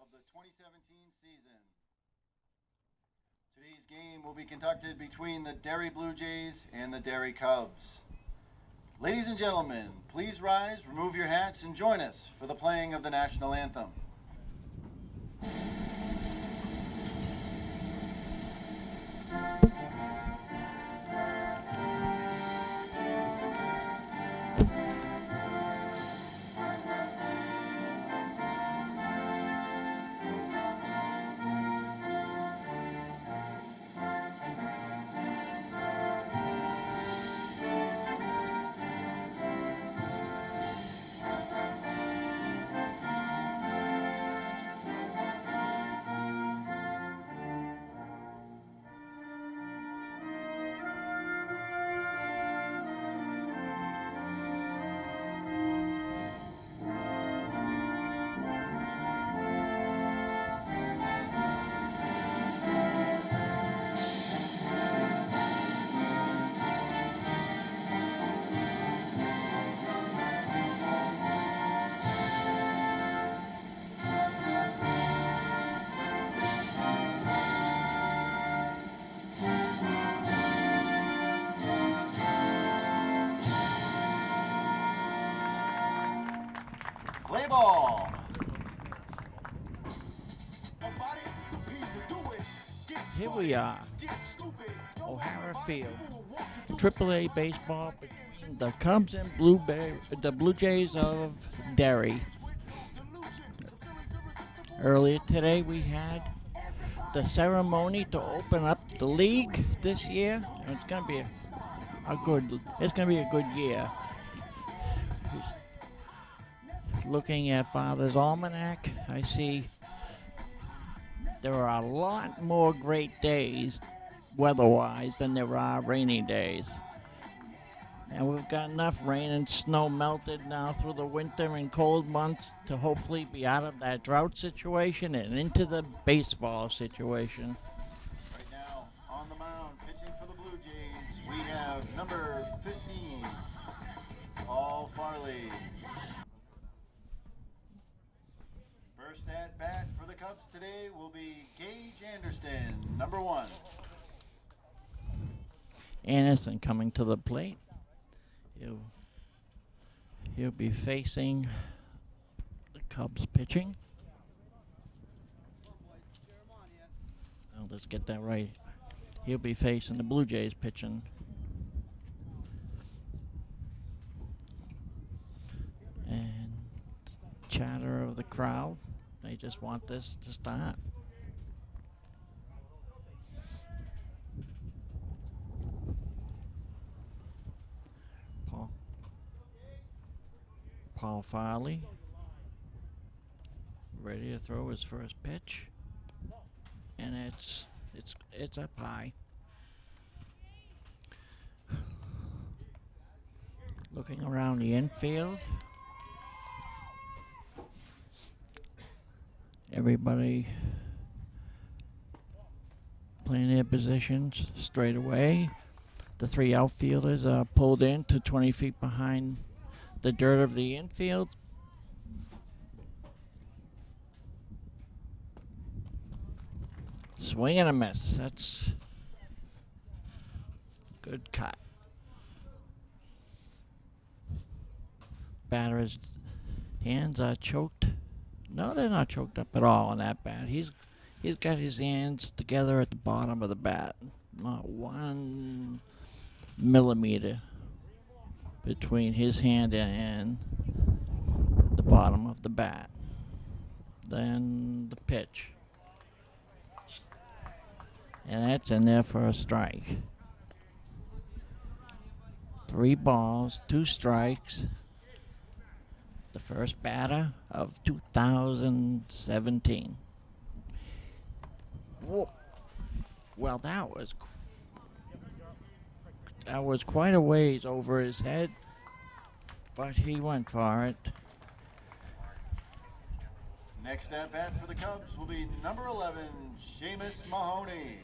of the 2017 season. Today's game will be conducted between the Derry Blue Jays and the Derry Cubs. Ladies and gentlemen, please rise, remove your hats, and join us for the playing of the national anthem. Play ball. Here we are, O'Hara Field, AAA baseball between the Cubs and the Blue Jays of Derry. Earlier today we had the ceremony to open up the league this year. It's going to be a good year. Looking at Father's Almanac, I see there are a lot more great days weather-wise than there are rainy days. And we've got enough rain and snow melted now through the winter and cold months to hopefully be out of that drought situation and into the baseball situation. Right now, on the mound, pitching for the Blue Jays, we have number 15, Paul Farley. First at bat for the Cubs today will be Gage Anderson, number 1. Anderson coming to the plate. He'll be facing the Cubs pitching. Oh, let's get that right. He'll be facing the Blue Jays pitching. And chatter of the crowd. They just want this to start. Paul Farley ready to throw his first pitch, and it's up high. Looking around the infield, everybody playing their positions straight away. The 3 outfielders are pulled in to 20 feet behind the dirt of the infield. Swing and a miss. That's good cut. Batter's hands are choked. No, they're not choked up at all on that bat. He's got his hands together at the bottom of the bat. Not 1 millimeter between his hand and the bottom of the bat. Then the pitch. And that's in there for a strike. 3 balls, 2 strikes. The first batter of 2017. Whoa. Well, that was quite a ways over his head, but he went for it. Next at bat for the Cubs will be number 11, Seamus Mahoney.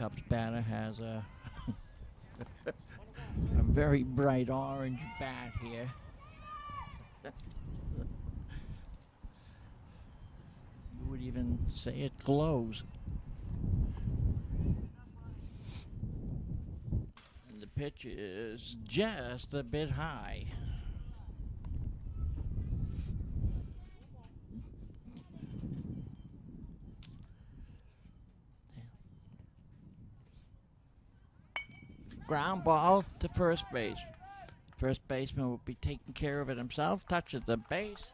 Cubs batter has a a very bright orange bat here. You would even say it glows. And the pitch is just a bit high. Ground ball to first base. First baseman will be taking care of it himself. Touches the base.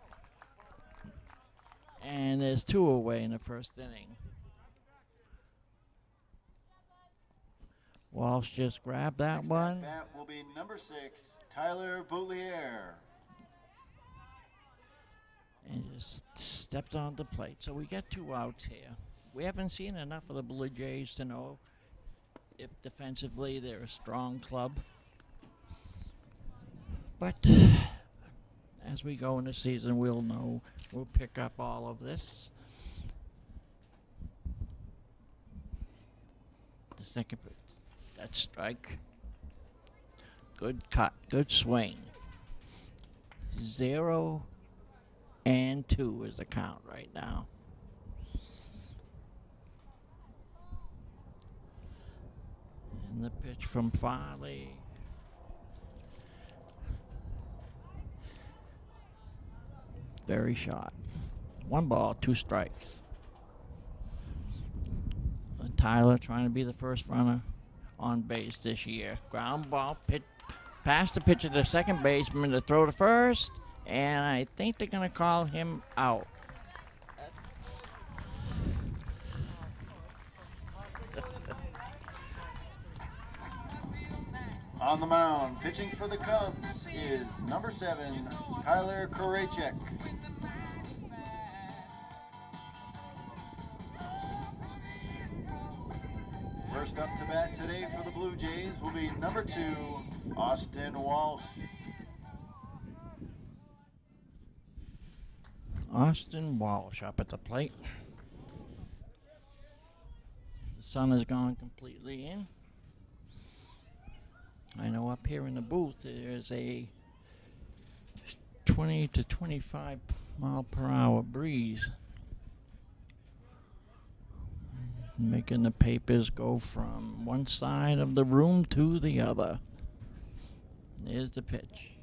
And there's 2 away in the first inning. Walsh just grabbed that one. That will be number 6, Tyler Boulier. And just stepped on the plate. So we got 2 outs here. We haven't seen enough of the Blue Jays to know if defensively they're a strong club. But as we go in the season, we'll know. We'll pick up all of this. The second pitch, that strike. Good cut, good swing. 0-2 is the count right now. And the pitch from Farley. Very short. 1 ball, 2 strikes. Tyler trying to be the first runner on base this year. Ground ball, pitch, past the pitcher to second baseman to throw to first, and I think they're going to call him out. On the mound, pitching for the Cubs is number 7, Tyler Korachek. First up to bat today for the Blue Jays will be number 2, Austin Walsh. Austin Walsh up at the plate. The sun has gone completely in. I know up here in the booth there's a 20 to 25 mile per hour breeze, making the papers go from one side of the room to the other. There's the pitch.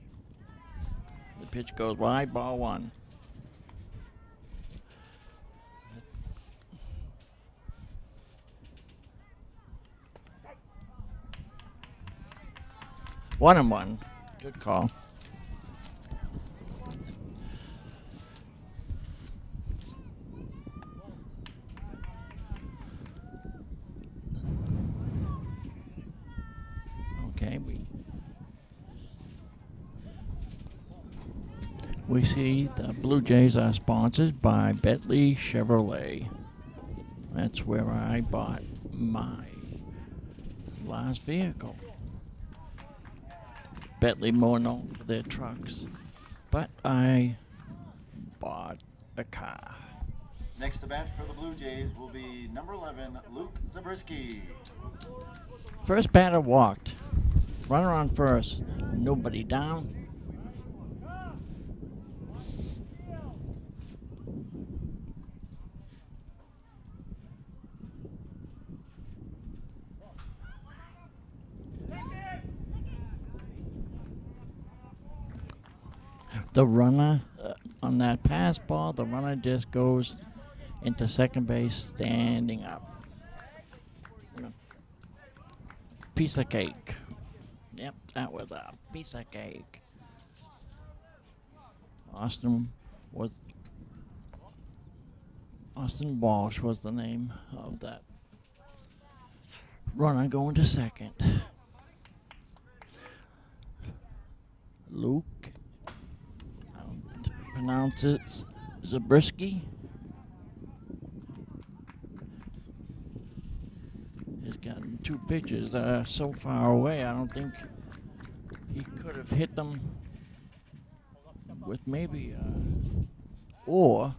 The pitch goes wide, ball 1. One and one. Good call. Okay, we see the Blue Jays are sponsored by Bentley Chevrolet. That's where I bought my last vehicle. Bentley more known for their trucks, but I bought a car. Next to bat for the Blue Jays will be number 11, Luke Zabriskie. First batter walked. Runner on first. Nobody down. The runner on that pass ball, the runner just goes into second base standing up. Piece of cake. Yep, that was a piece of cake. Austin Walsh was the name of that runner going to second. Luke, I don't pronounce it, Zabriskie. He's gotten 2 pitches that are so far away, I don't think he could have hit them with maybe or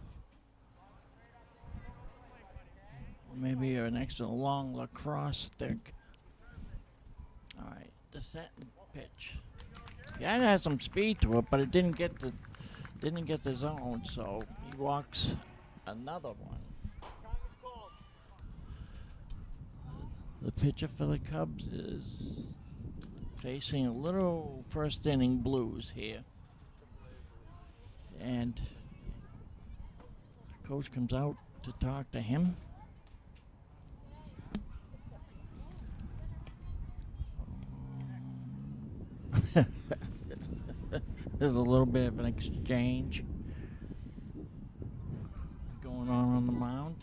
Maybe an extra long lacrosse stick. All right, the set and pitch. Yeah, it had some speed to it, but it didn't get the zone, so he walks another one. The pitcher for the Cubs is facing a little first inning blues here. And the coach comes out to talk to him. There's a little bit of an exchange going on the mound.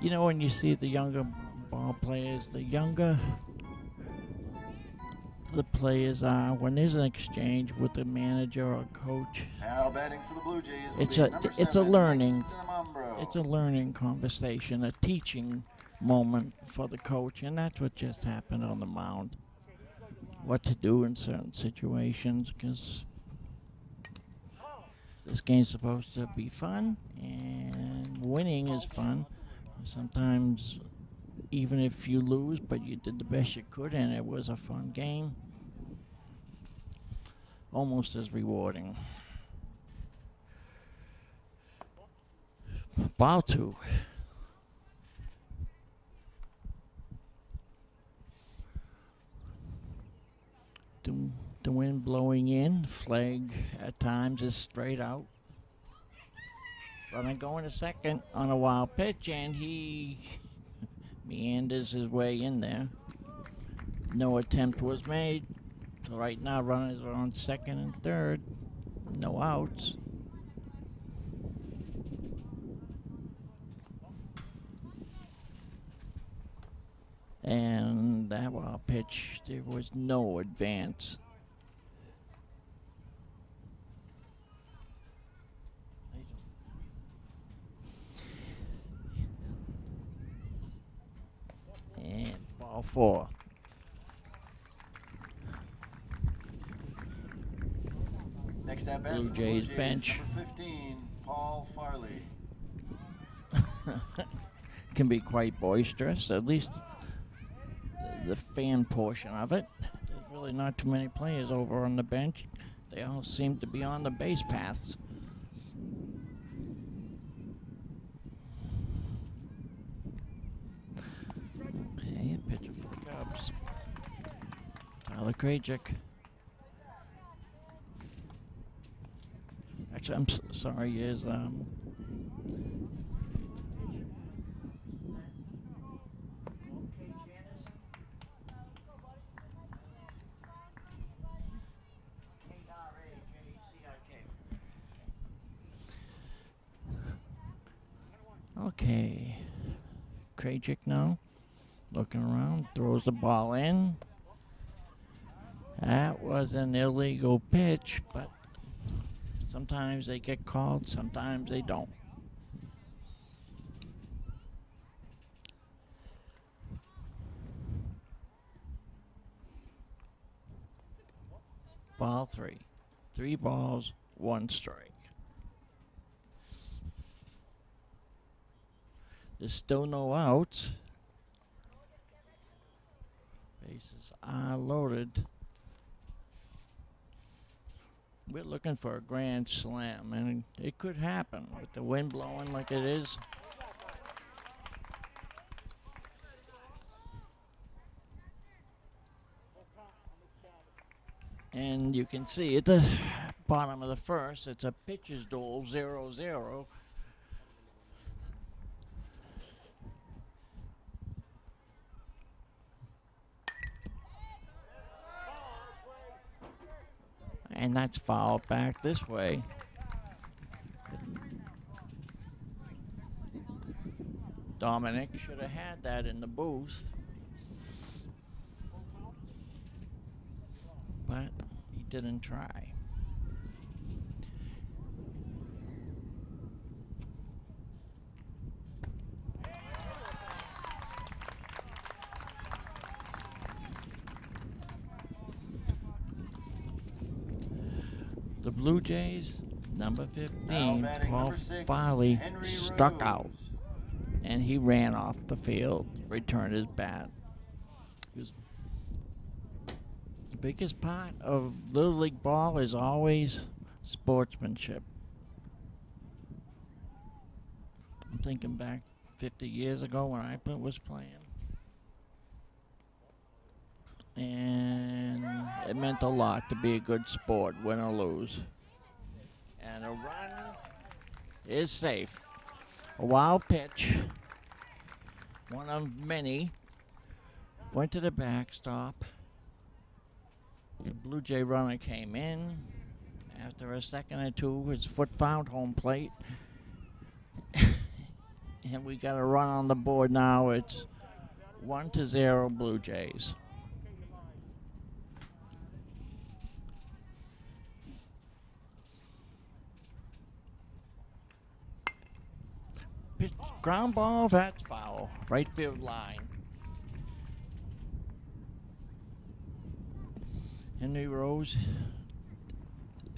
You know, when you see the younger ball players, the younger the players are, when there's an exchange with the manager or coach, Now batting for the Blue Jays. it's a learning conversation, a teaching moment for the coach, and that's what just happened on the mound. What to do in certain situations, because this game's supposed to be fun, and winning is fun. Sometimes, even if you lose, but you did the best you could, and it was a fun game, almost as rewarding. Ball two. The wind blowing in, flag at times is straight out. Runner going to second on a wild pitch, and he meanders his way in there. No attempt was made. So right now runners are on second and third. No outs. And that wild pitch, there was no advance. And ball four. Next at bat, Blue Jays bench. Number 15, Paul Farley. Can be quite boisterous, at least the fan portion of it. There's really not too many players over on the bench. They all seem to be on the base paths. Okay, pitcher for the Cubs. Tyler Krajicek. Actually, I'm sorry, is okay. Krajicek now, looking around, throws the ball in. That was an illegal pitch, but sometimes they get called, sometimes they don't. Ball three. 3 balls, 1 strike. There's still no outs. Bases are loaded. We're looking for a grand slam, and it could happen with the wind blowing like it is. And you can see at the bottom of the first, it's a pitcher's duel, 0-0. And that's fouled back this way. Dominic should have had that in the booth, but he didn't try. The Blue Jays Number Now 15, batting Paul number 6, Farley, Henry struck Ruse. out, and he ran off the field, returned his bat. He was the biggest part of Little League ball is always sportsmanship. I'm thinking back 50 years ago when I was playing. And it meant a lot to be a good sport, win or lose. And a run is safe. A wild pitch, one of many, went to the backstop. The Blue Jay runner came in. After a second or two, his foot found home plate. And we got a run on the board now. It's 1-0 Blue Jays. Pitch, ground ball, that's foul. Right field line. Henry Rose,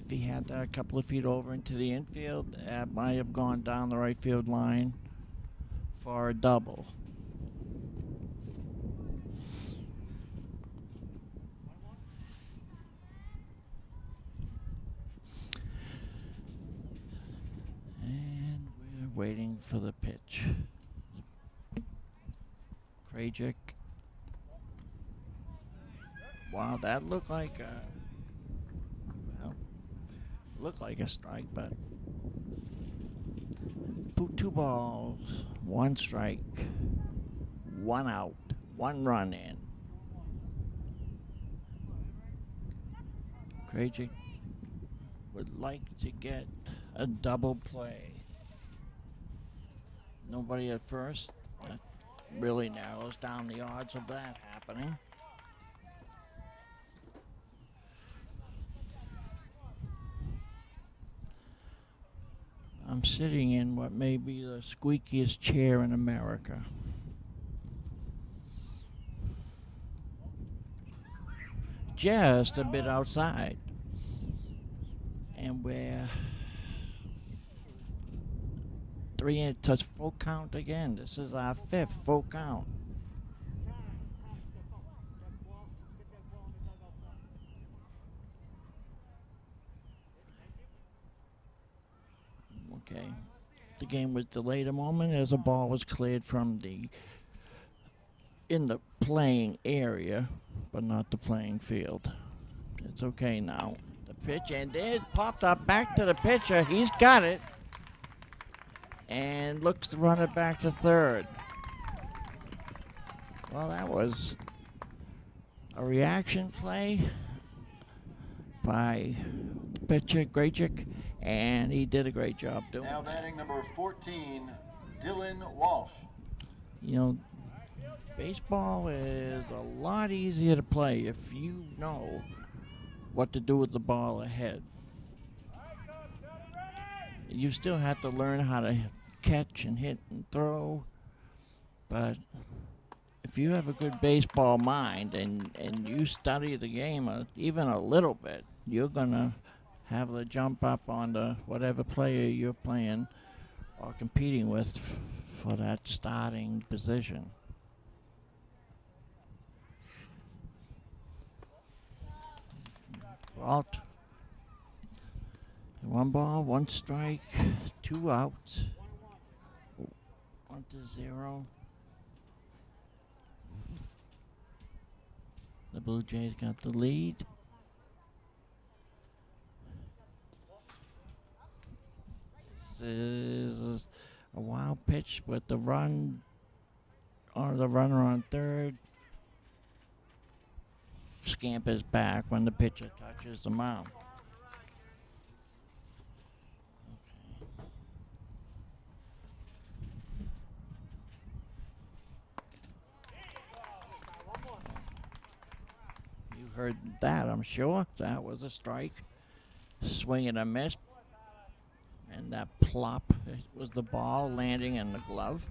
if he had that a couple of feet over into the infield, that might have gone down the right field line for a double. And we're waiting for the pitch. Krajic. Wow, that looked like a, well, looked like a strike, but two balls, one strike, one out, one run in. Krajic would like to get a double play. Nobody at first. That really narrows down the odds of that happening. I'm sitting in what may be the squeakiest chair in America. Just a bit outside. And we're 3 in, touch full count again. This is our 5th full count. Okay. The game was delayed a moment as a ball was cleared from in the playing area, but not the playing field. It's okay now. The pitch, and it popped up back to the pitcher. He's got it. And looks to run it back to third. Well, that was a reaction play by pitcher Grajic, and he did a great job doing it. Now batting number 14, Dylan Walsh. You know, baseball is a lot easier to play if you know what to do with the ball ahead. You still have to learn how to catch and hit and throw, but if you have a good baseball mind and you study the game even a little bit, you're going to have the jump up on the whatever player you're playing or competing with for that starting position. Walt. 1 ball, 1 strike, 2 outs. 1-0. The Blue Jays got the lead. This is a wild pitch with the run or the runner on third. Scampers back when the pitcher touches the mound. Heard that, I'm sure. That was a strike. Swing and a miss. And that plop, it was the ball landing in the glove.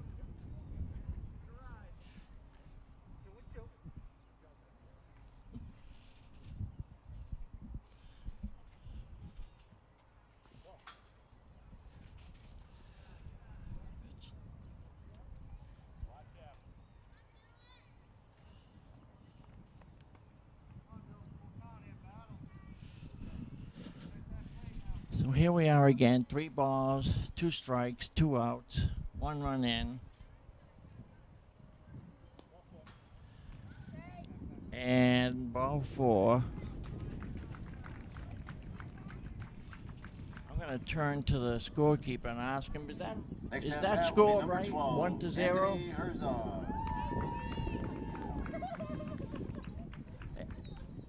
So here we are again, 3 balls, 2 strikes, 2 outs, 1 run in. And ball 4. I'm going to turn to the scorekeeper and ask him, is Next that at bat will be score number right? 12, 1-0? Anthony Herzog.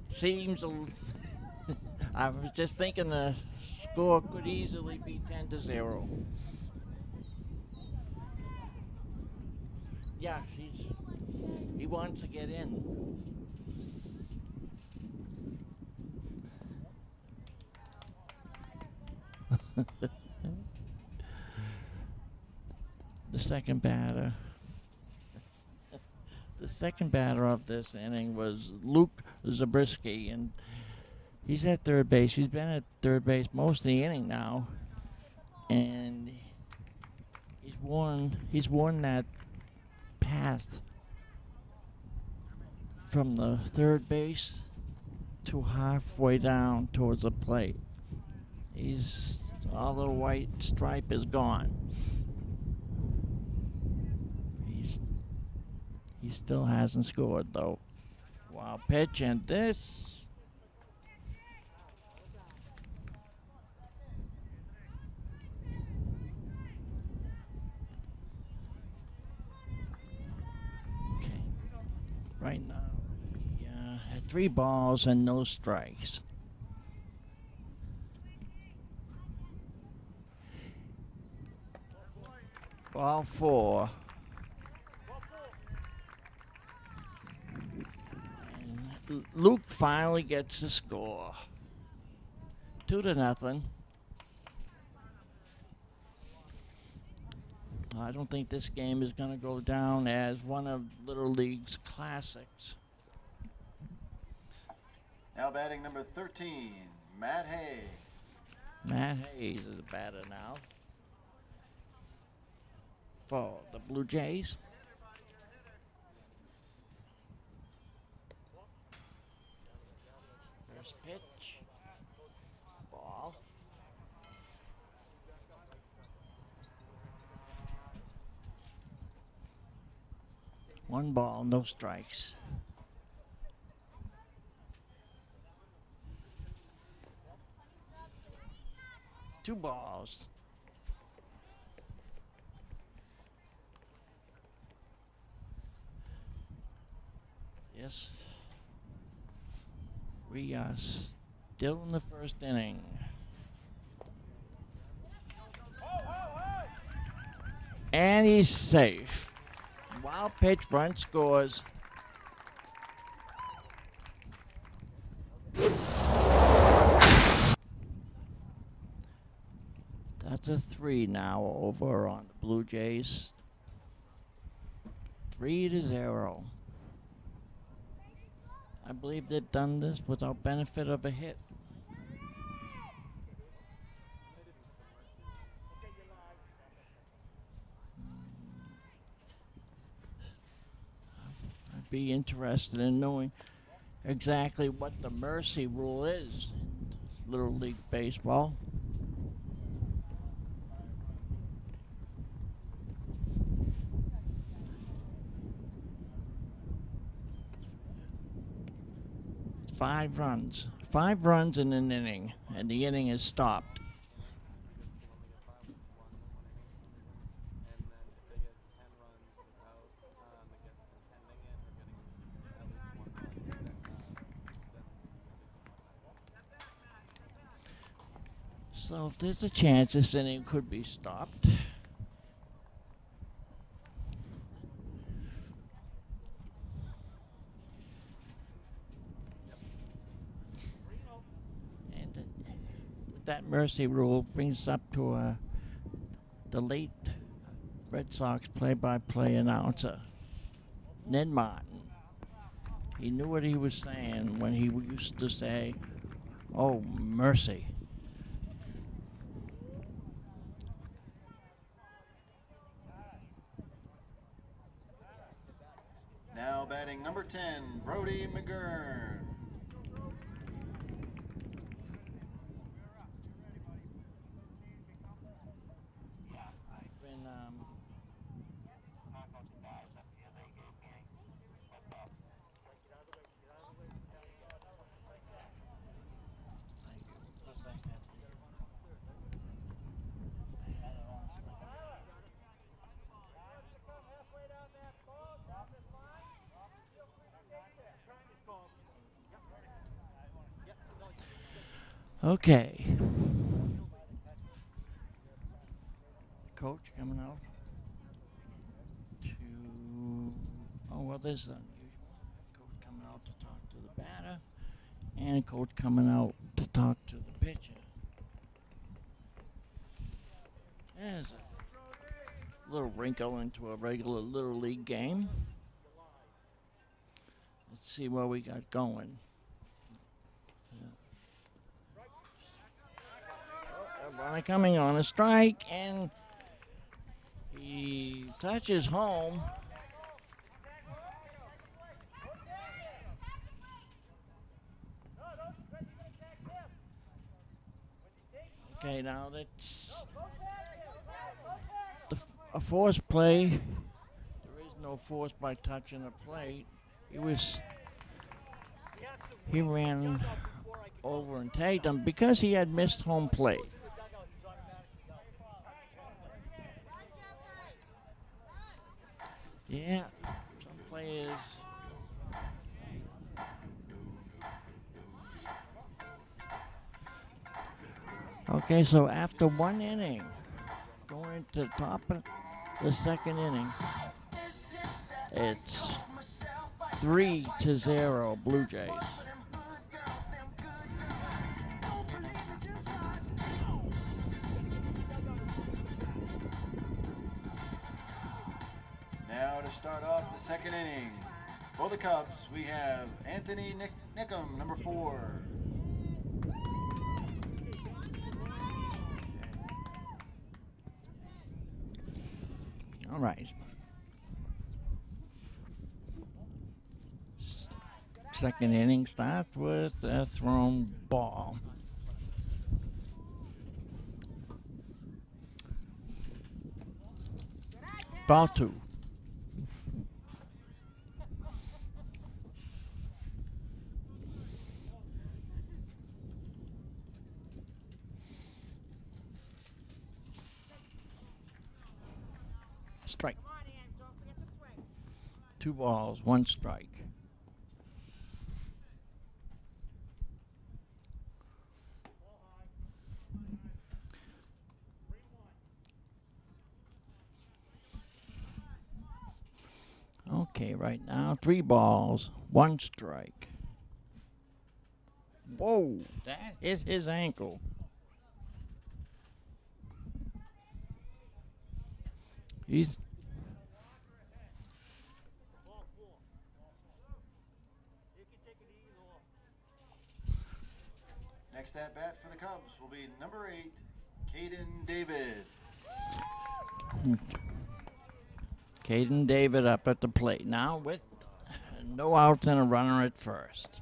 Seems I was just thinking the score could easily be 10-0. Yeah, he wants to get in. The second batter. The second batter of this inning was Luke Zabriskie, and he's at third base. He's been at third base most of the inning now, and he's worn that path from the third base to halfway down towards the plate. All the white stripe is gone. He still hasn't scored though. Wild pitch, and this. Okay. Right now, we had 3 balls and no strikes. Ball 4. And Luke finally gets the score. 2-0. I don't think this game is going to go down as one of Little League's classics. Now batting number 13, Matt Hay. Matt Hayes is a batter now for the Blue Jays. First pitch. Ball. One ball, no strikes. Two balls. Yes. We are still in the first inning. And he's safe. Wild pitch, front scores. That's a 3 now over on the Blue Jays. 3-0. I believe they've done this without benefit of a hit. I'd be interested in knowing exactly what the mercy rule is in Little League Baseball. Five runs in an inning, and the inning is stopped. So if there's a chance this inning could be stopped. And with that mercy rule brings us up to the late Red Sox play-by-play announcer, Ned Martin. He knew what he was saying when he used to say, "Oh, mercy." Now batting number 10, Brody McGurn. Thank you. Plus I had the, I had it on okay. Coach coming out to, oh, well, this is unusual. Coach coming out to talk to the batter, and coach coming out to talk to the pitcher. There's a little wrinkle into a regular Little League game. Let's see what we got going. Runner coming on a strike, and he touches home. Okay, now that's a forced play. There is no force by touching the plate. He ran over and tagged him because he had missed home plate. Yeah, some players. Okay, so after one inning, going to the top of the second inning, it's 3-0 Blue Jays. Now to start off the second inning, for the Cubs, we have Anthony Nickum, number 4. All right. Second inning starts with a thrown ball. Ball 2. Strike. 2 balls, 1 strike. Okay, right now 3 balls, 1 strike. Whoa, that hit his ankle. He's Next at bat for the Cubs will be number 8, Caden David. Caden David up at the plate now with no outs and a runner at first.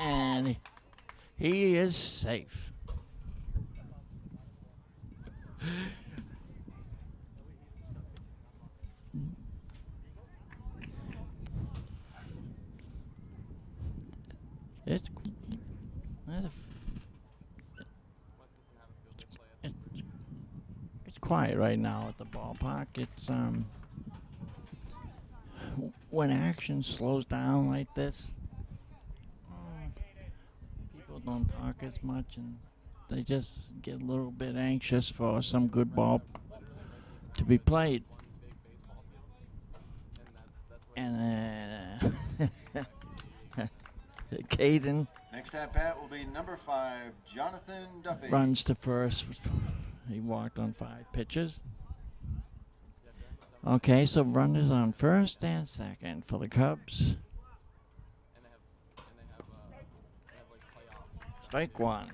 And he is safe. It's quiet right now at the ballpark. It's when action slows down like this, people don't talk as much, and they just get a little bit anxious for some good ball to be played. And Caden Next at bat will be number 5, Jonathan Duffy. runs to first. He walked on 5 pitches. Okay, so runners on first and second for the Cubs. Strike 1.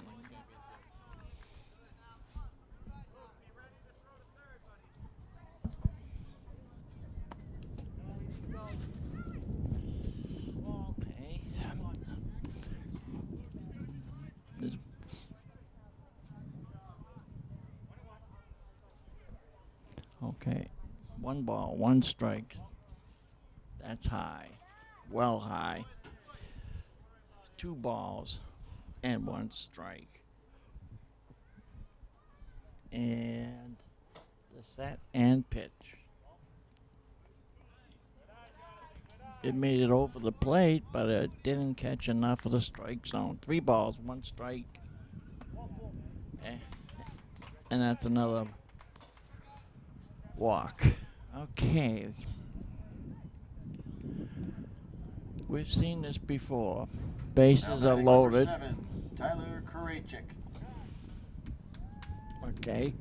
Okay, 1 ball, 1 strike. That's high, well high. 2 balls and 1 strike. And the set and pitch. It made it over the plate, but it didn't catch enough of the strike zone. 3 balls, 1 strike. And that's another walk. Okay. We've seen this before. Bases are loaded. Number 7, Tyler Kurachik. Okay.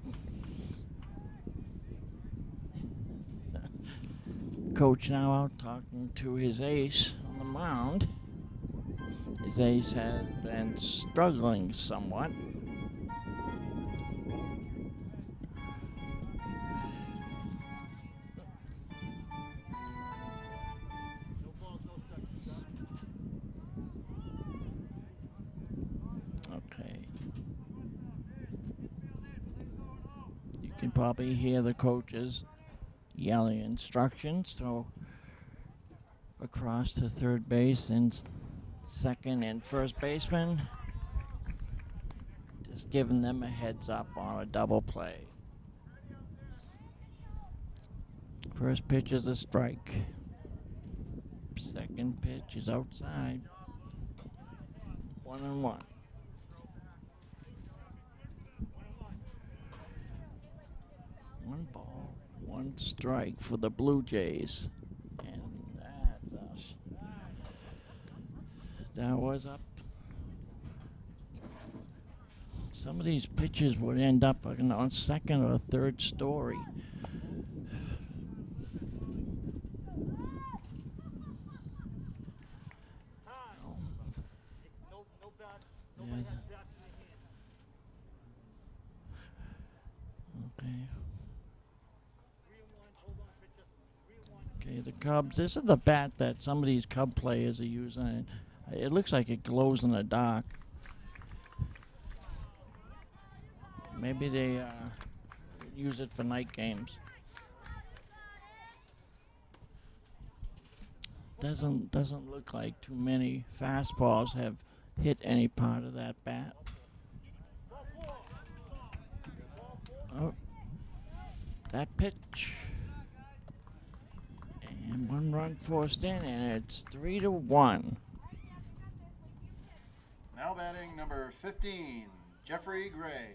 Coach now out talking to his ace on the mound. His ace has been struggling somewhat. Okay. You can probably hear the coaches yelling instructions. So across to third base and second and first baseman. Just giving them a heads up on a double play. First pitch is a strike. Second pitch is outside. 1-1. One ball, 1 strike for the Blue Jays. And that's us. That was up. Some of these pitches would end up on second or third story. Yes. Okay. Okay, the Cubs. This is the bat that some of these Cub players are using. It looks like it glows in the dark. Maybe they use it for night games. Doesn't look like too many fastballs have hit any part of that bat. Oh, that pitch. And 1 run forced in, and it's 3-1. Now batting number 15, Jeffrey Gray.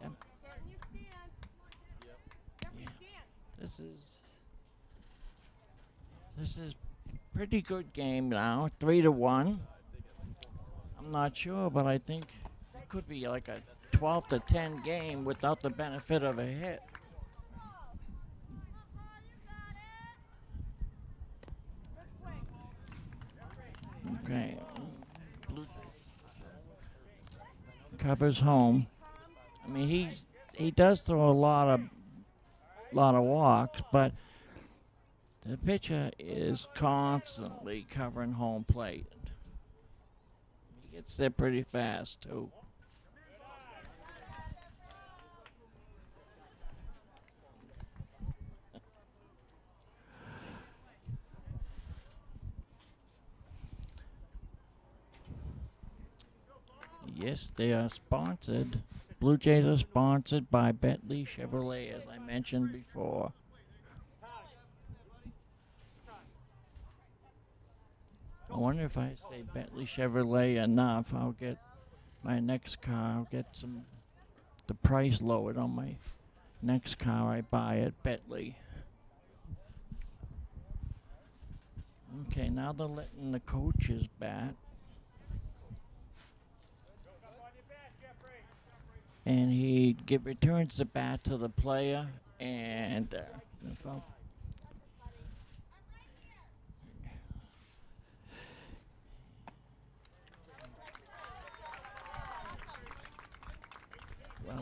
Yep. Yeah. This is pretty good game now. 3-1. I'm not sure, but I think it could be like a 12-10 game without the benefit of a hit. Okay. Covers home. I mean, he does throw a lot of walks, but the pitcher is constantly covering home plate. He gets there pretty fast too. Yes, they are sponsored. Blue Jays are sponsored by Bentley Chevrolet, as I mentioned before. I wonder if I say Bentley Chevrolet enough, I'll get my next car. I'll get the price lowered on my next car I buy at Bentley. Okay, now they're letting the coaches bat. And he returns the bat to the player, and well,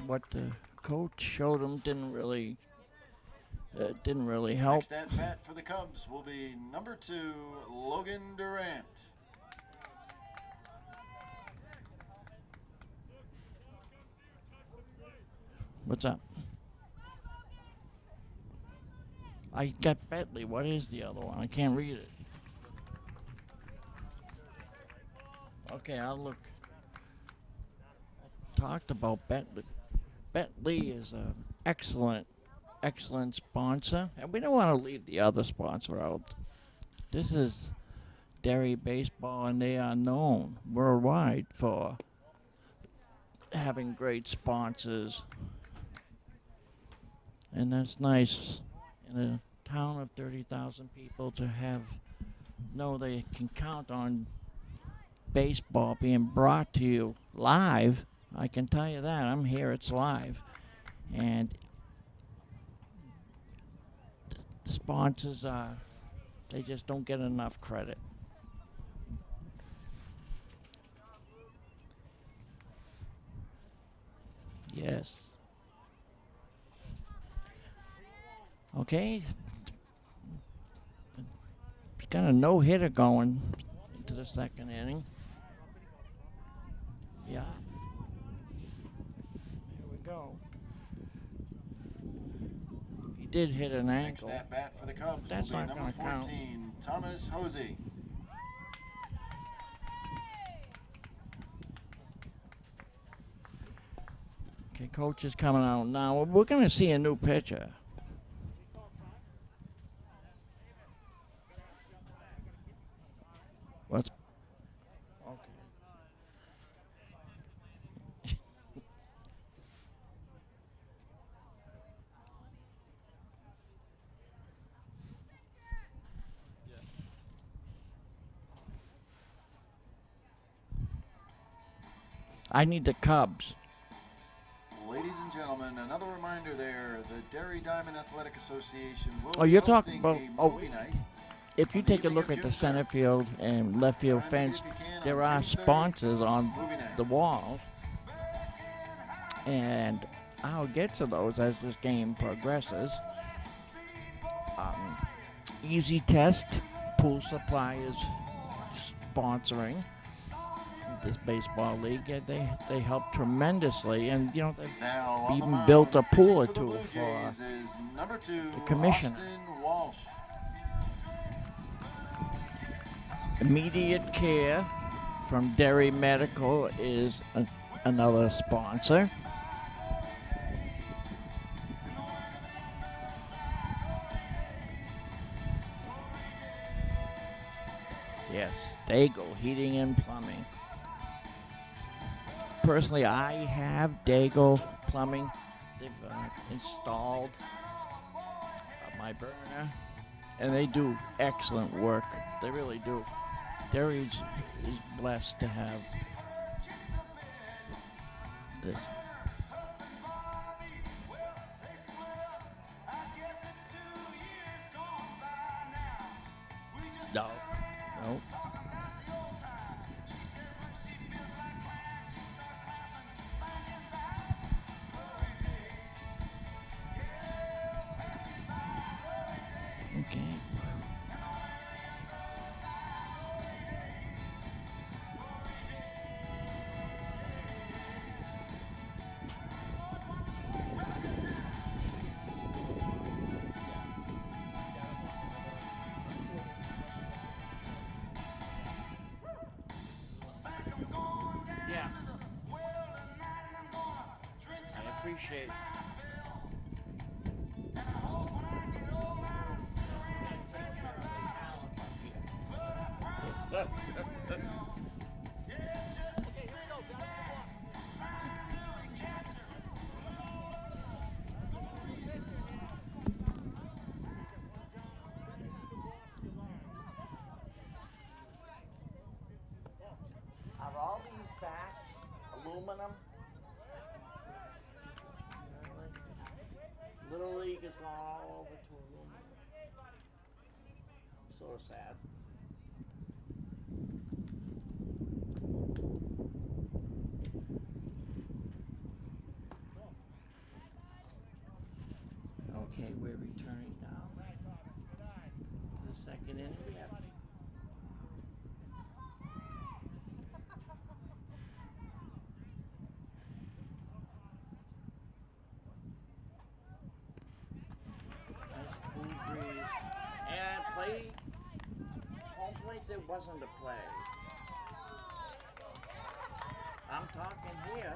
what the coach showed him didn't really help. Next at bat for the Cubs will be number 2, Logan Durant. What's up? I got Bentley. What is the other one? I can't read it. Okay, I'll look. Talked about Bentley. Bentley is an excellent sponsor, and we don't want to leave the other sponsor out. This is Derry baseball, and they are known worldwide for having great sponsors, and that's nice in a town of 30,000 people to know they can count on baseball being brought to you live. I can tell you that. I'm here, it's live. And the sponsors they just don't get enough credit. Yes. Okay. It's got a no-hitter going into the second inning. Yeah. Here we go. He did hit an ankle. Next at bat for the Cubs That's will be not number gonna count. 14, Thomas Hosey. Okay, coach is coming out now. We're going to see a new pitcher. What's okay? I need the Cubs. Ladies and gentlemen, another reminder there, the Derry Diamond Athletic Association will Oh, be you're hosting talking about. a movie night. If you take a look at the center field and left field fence, there are sponsors on the walls, and I'll get to those as this game progresses. Easy Test Pool Supply is sponsoring this baseball league. They help tremendously, and they've even built a pool or two for the commissioner. Immediate Care from Derry Medical is another sponsor. Yes, Dago Heating and Plumbing. Personally, I have Dago Plumbing. They've installed my burner, and they do excellent work. They really do. Derry is blessed to have this. No. Okay. Yeah. I appreciate it. Are all these bats aluminum? Little League is all over to aluminum. So sad. Okay, we're returning now to the second inning. it wasn't a play. I'm talking here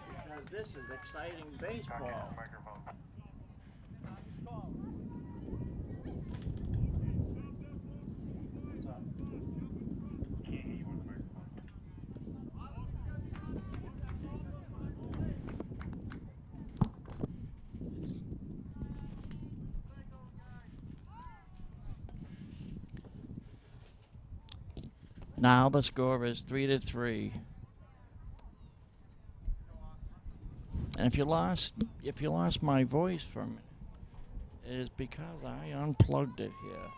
because this is exciting baseball. What's up? Now the score is 3-3. And if you lost my voice for a minute, it is because I unplugged it here.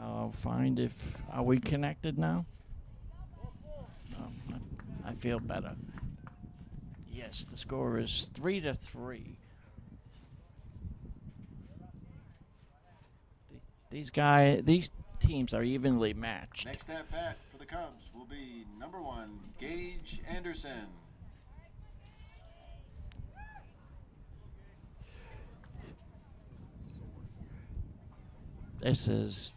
I'll find if are we connected now? No, I feel better. Yes, the score is 3-3. These teams are evenly matched. Next at bat for the Cubs will be number 1, Gage Anderson. This is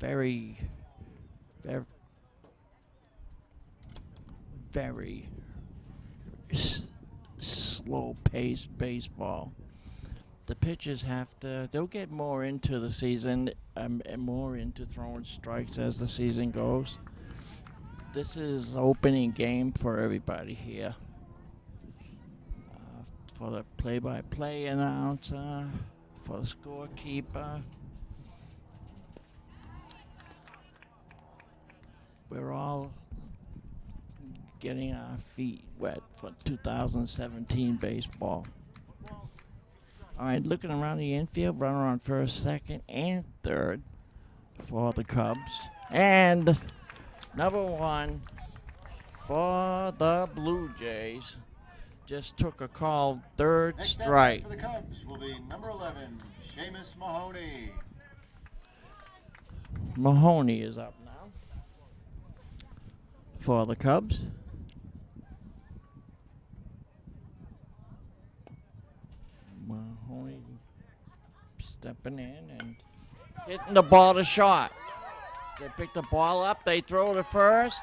very, very, very slow-paced baseball. The pitchers they'll get more into the season and more into throwing strikes as the season goes. This is opening game for everybody here. For the play-by-play announcer, for the scorekeeper. We're all getting our feet wet for 2017 baseball. All right, looking around the infield, runner on first, second, and third for the Cubs. And number 1 for the Blue Jays just took a call, third Next strike. For the Cubs will be number 11, Seamus Mahoney. Mahoney is up now for the Cubs. Mahoney stepping in and hitting the ball to short. They pick the ball up, they throw to first.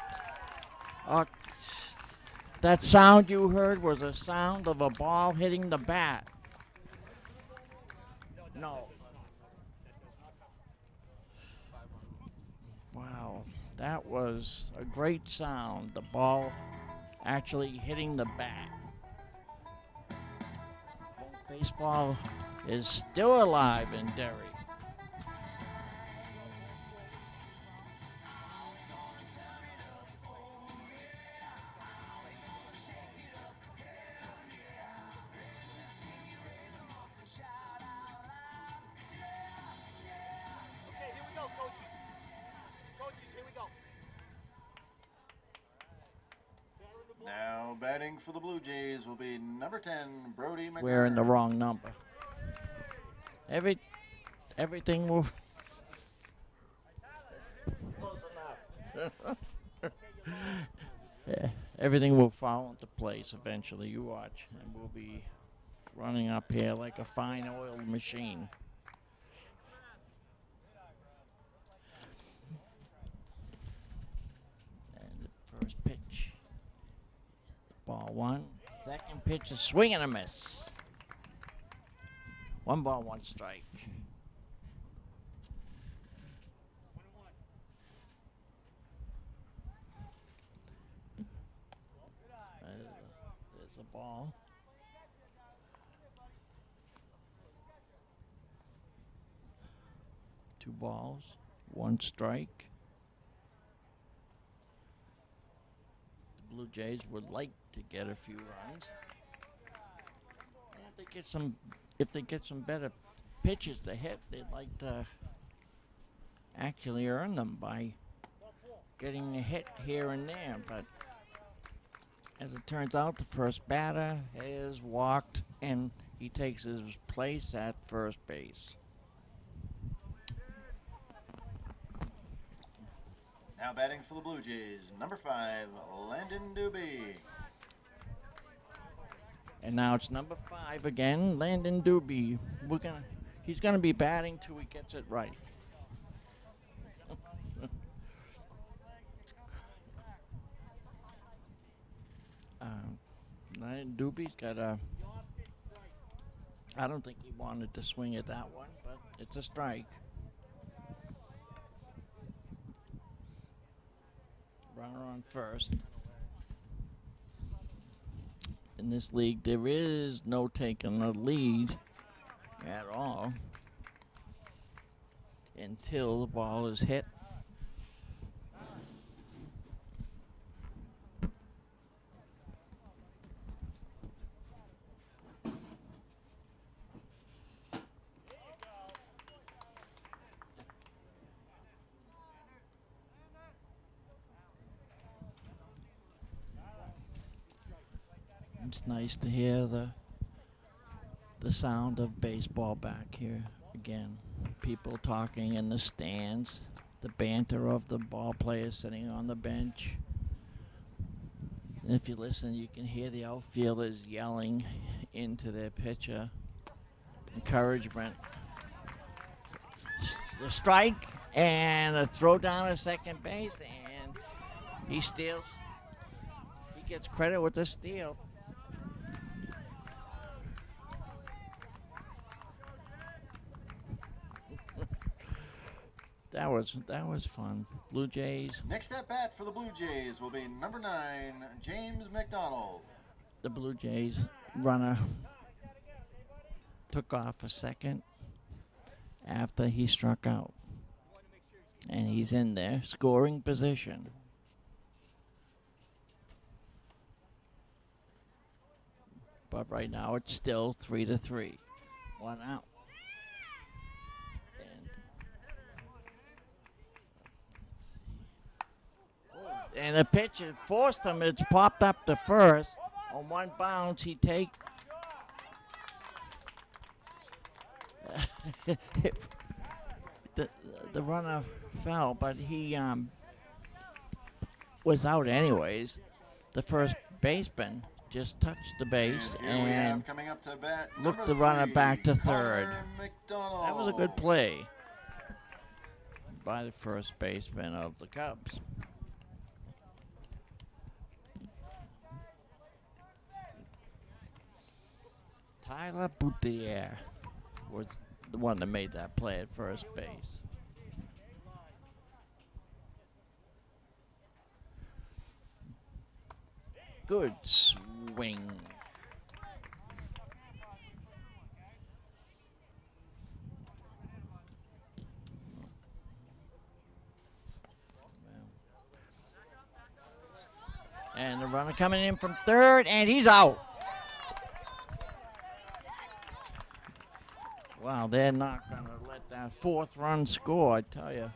That sound you heard was a sound of a ball hitting the bat. No. Wow, that was a great sound. The ball actually hitting the bat. Baseball is still alive in Derry. Now batting for the Blue Jays will be number 10, Brody McGurk. Wearing the wrong number. Everything will. Yeah, everything will fall into place eventually. You watch, and we'll be running up here like a fine oiled machine. And the first pitch, ball 1. Second pitch is swing and a miss. 1 ball, 1 strike. There's a ball. Two balls, 1 strike. The Blue Jays would like to get a few runs. And if they get some better pitches to hit, they'd like to actually earn them by getting a hit here and there. But as it turns out, the first batter has walked and he takes his place at first base. Now batting for the Blue Jays, number 5, Landon Doobie. And now it's number 5 again, Landon Doobie. He's gonna be batting till he gets it right. Doobie's got a. I don't think he wanted to swing at that one, but it's a strike. Runner on first. In this league, there is no taking the lead at all until the ball is hit. It's nice to hear the sound of baseball back here again. People talking in the stands, the banter of the ball players sitting on the bench. And if you listen, you can hear the outfielders yelling into their pitcher. Encouragement. The strike and a throw down to second base, and he steals. He gets credit with the steal. That was fun. Blue Jays. Next at bat for the Blue Jays will be number 9, James McDonald. The Blue Jays runner took off a second after he struck out. And he's in there, scoring position. But right now it's still 3-3. 1 out. And the pitch forced him. It's popped up to first. On one bounce, he take. the runner fell, but he was out anyways. The first baseman just touched the base and coming up to bat, looked the runner back to third. McDonald. That was a good play by the first baseman of the Cubs. Tyler Boutier was the one that made that play at first base. Good swing. And the runner coming in from third, and he's out. Wow, they're not going to let that fourth run score, I tell you.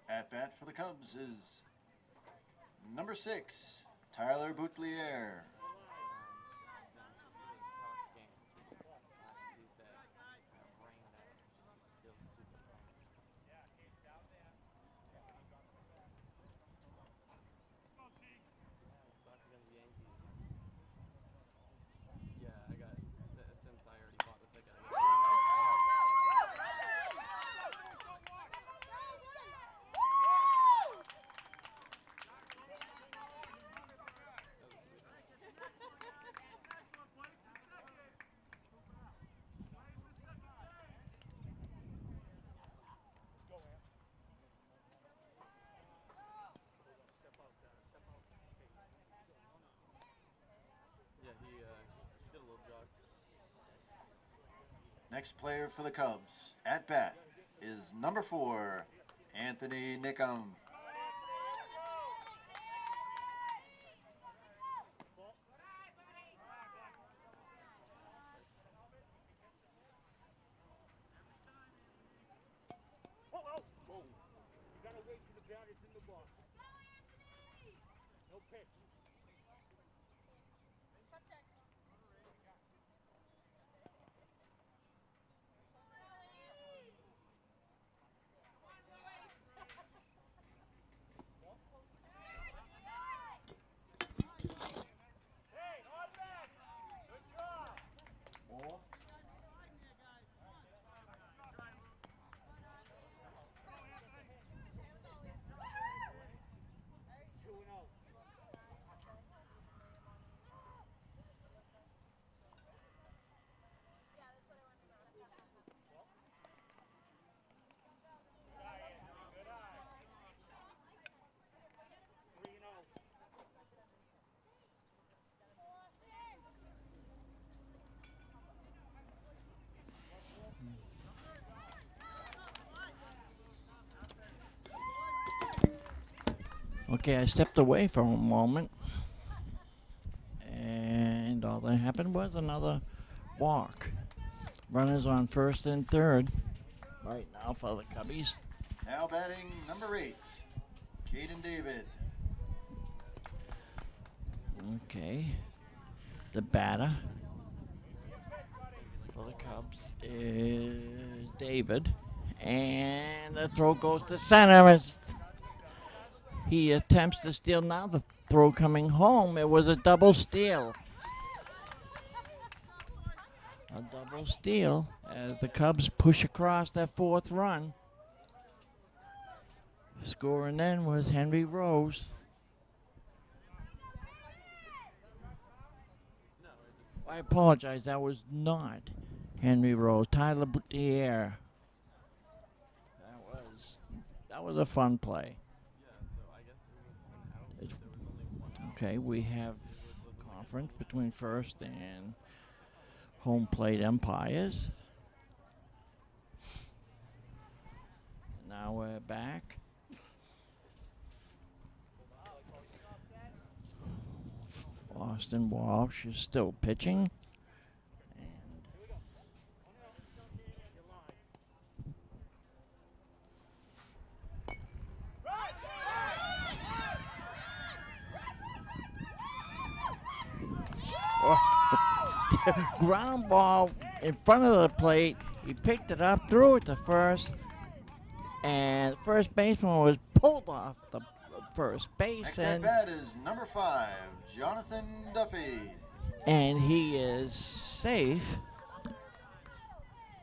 At bat for the Cubs is number 6, Tyler Boutier. Next player for the Cubs at bat is number 4, Anthony Nickum. More. Okay, I stepped away for a moment, and all that happened was another walk. Runners on first and third right now for the Cubbies. Now batting number 8, Caden David. Okay, the batter for the Cubs is David, and the throw goes to center as he attempts to steal. Now the throw coming home. It was a double steal. A double steal as the Cubs push across that fourth run. Scoring then was Henry Rose. I apologize, that was not Henry Rose. Tyler Boutier. That was a fun play. Okay, we have conference between first and home plate umpires. Now we're back. Austin Walsh is still pitching. Ground ball in front of the plate. He picked it up, threw it to first, and the first baseman was pulled off the first base. Next at bat is number 5, Jonathan Duffy. And he is safe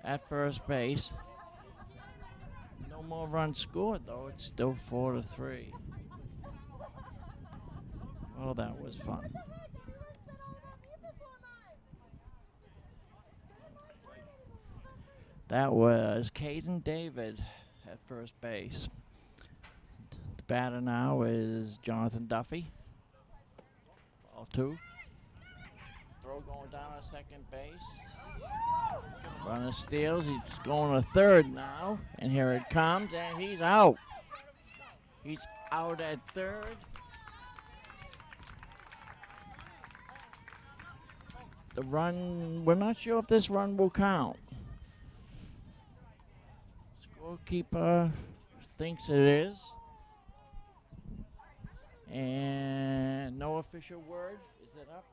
at first base. No more runs scored, though. It's still 4-3. Oh, that was fun. That was Caden David at first base. The batter now is Jonathan Duffy. Ball 2. Throw going down at second base. Runner steals. He's going to third now. And here it comes, and he's out. He's out at third. The run, we're not sure if this run will count. Scorekeeper thinks it is. And no official word. Is it up?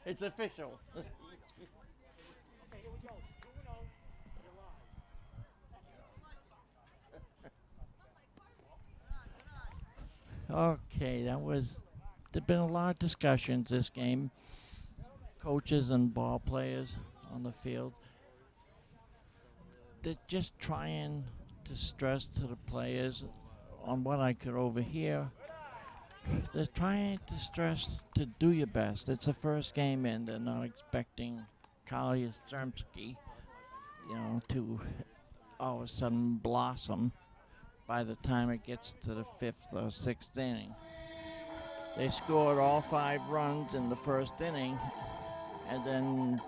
It's official. Okay, there's been a lot of discussions this game. Coaches and ball players on the field. They're just trying to stress to the players on what I could overhear. They're trying to stress to do your best. It's the first game in. They're not expecting Kyle Yastrzemski, to all of a sudden blossom by the time it gets to the 5th or 6th inning. They scored all 5 runs in the first inning, and then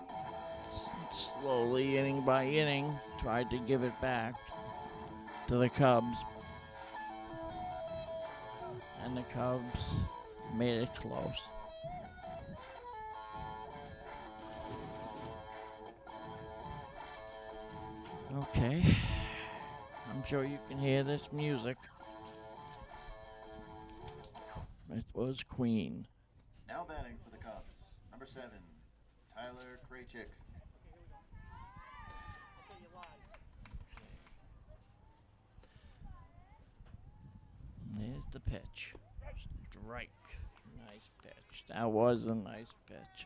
slowly, inning by inning, tried to give it back to the Cubs. And the Cubs made it close. Okay. I'm sure you can hear this music. It was Queen. Now batting for the Cubs, number 7, Tyler Krejcik. There's the pitch. Strike. Nice pitch. That was a nice pitch.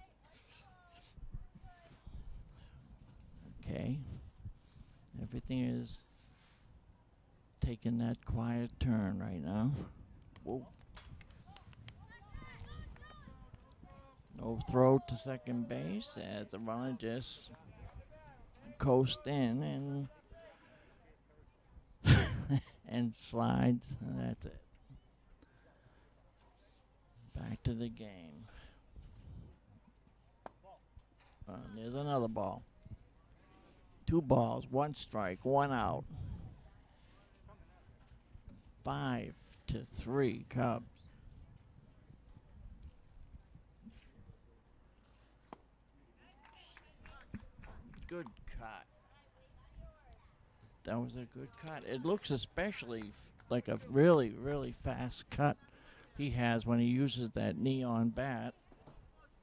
Okay. Everything is taking that quiet turn right now. Whoa. No throw to second base as the runner just coasts in and and slides. And that's it. Back to the game. There's another ball. 2 balls, 1 strike, 1 out. 5-3 Cubs. Good cut. That was a good cut. It looks especially like a really, really fast cut he has when he uses that neon bat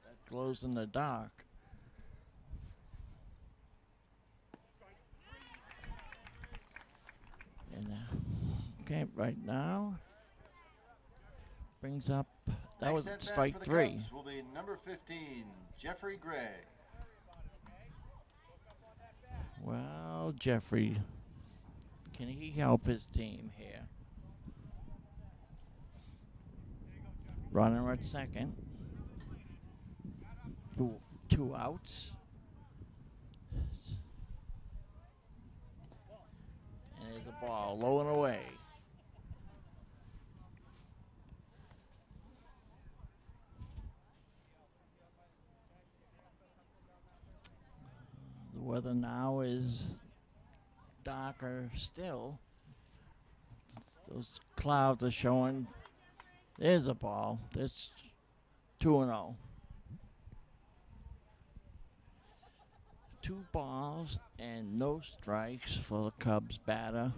that glows in the dark. And okay, right now brings up, that was strike 3. Will be number 15, Jeffrey Gray. Well, Jeffrey, can he help his team here? Runner at second. 2 outs. And there's a ball low and away. The weather now is darker still. Those clouds are showing. There's a ball. That's 2-0. 2 balls and no strikes for the Cubs batter.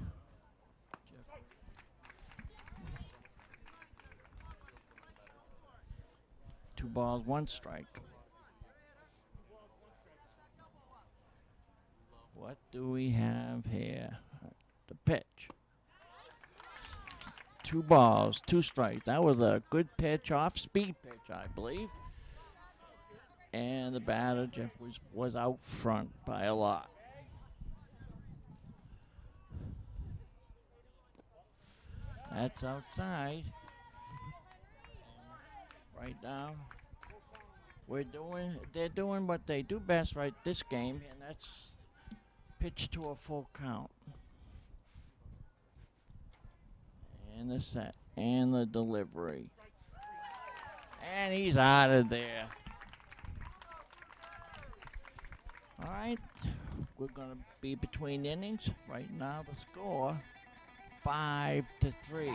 2 balls, 1 strike. What do we have here? The pitch. 2 balls, 2 strikes. That was a good pitch, off-speed pitch, I believe. And the batter, Jeff, was out front by a lot. That's outside. Right now, they're doing what they do best right this game, and that's pitch to a full count. And the set, and the delivery. And he's out of there. All right, we're going to be between innings. Right now, the score, 5-3.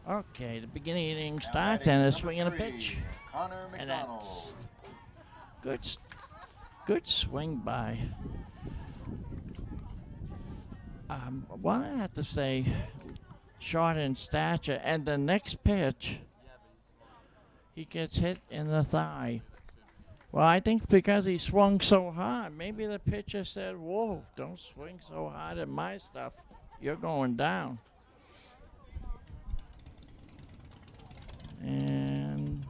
Okay, the beginning inning starts and a swing and a pitch. And that's good swing by. What I have to say, short in stature, and the next pitch, he gets hit in the thigh. Well, I think because he swung so hard, maybe the pitcher said, "Whoa, don't swing so hard at my stuff. You're going down." And,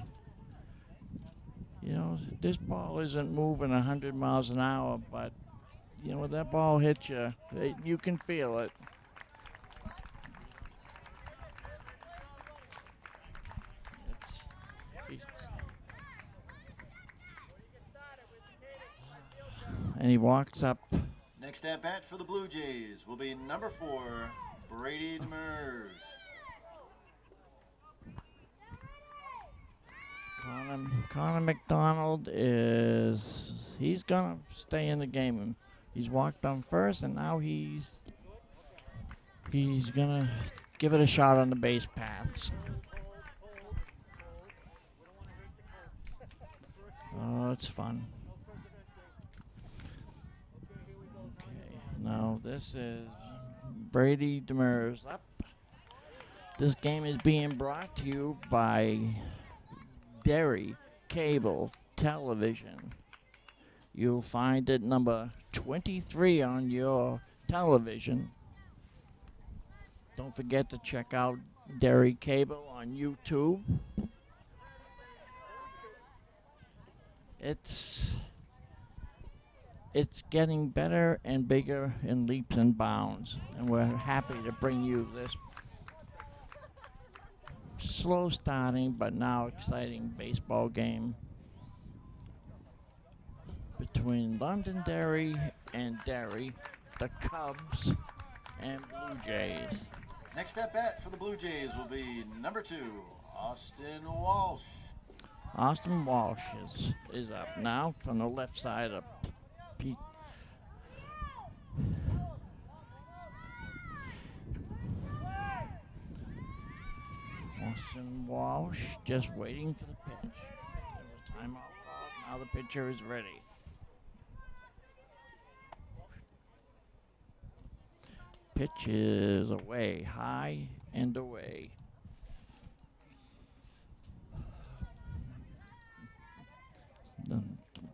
you know, this ball isn't moving 100 miles an hour, but, you know, when that ball hits you, you can feel it. And he walks up. Next at bat for the Blue Jays will be number 4, Brady Demers. Connor McDonald he's gonna stay in the game. He's walked on first, and now he's gonna give it a shot on the base paths. Oh, it's fun. Okay, now this is Brady Demers up. This game is being brought to you by Derry Cable Television. You'll find it number 23 on your television. Don't forget to check out Derry Cable on YouTube. It's getting better and bigger in leaps and bounds, and we're happy to bring you this slow starting but now exciting baseball game between Londonderry and Derry, the Cubs and Blue Jays. Next at bat for the Blue Jays will be number 2, Austin Walsh. Austin Walsh is up now from the left side of Pete. Austin Walsh just waiting for the pitch. There was a timeout called. Now the pitcher is ready. Pitch is away, high and away.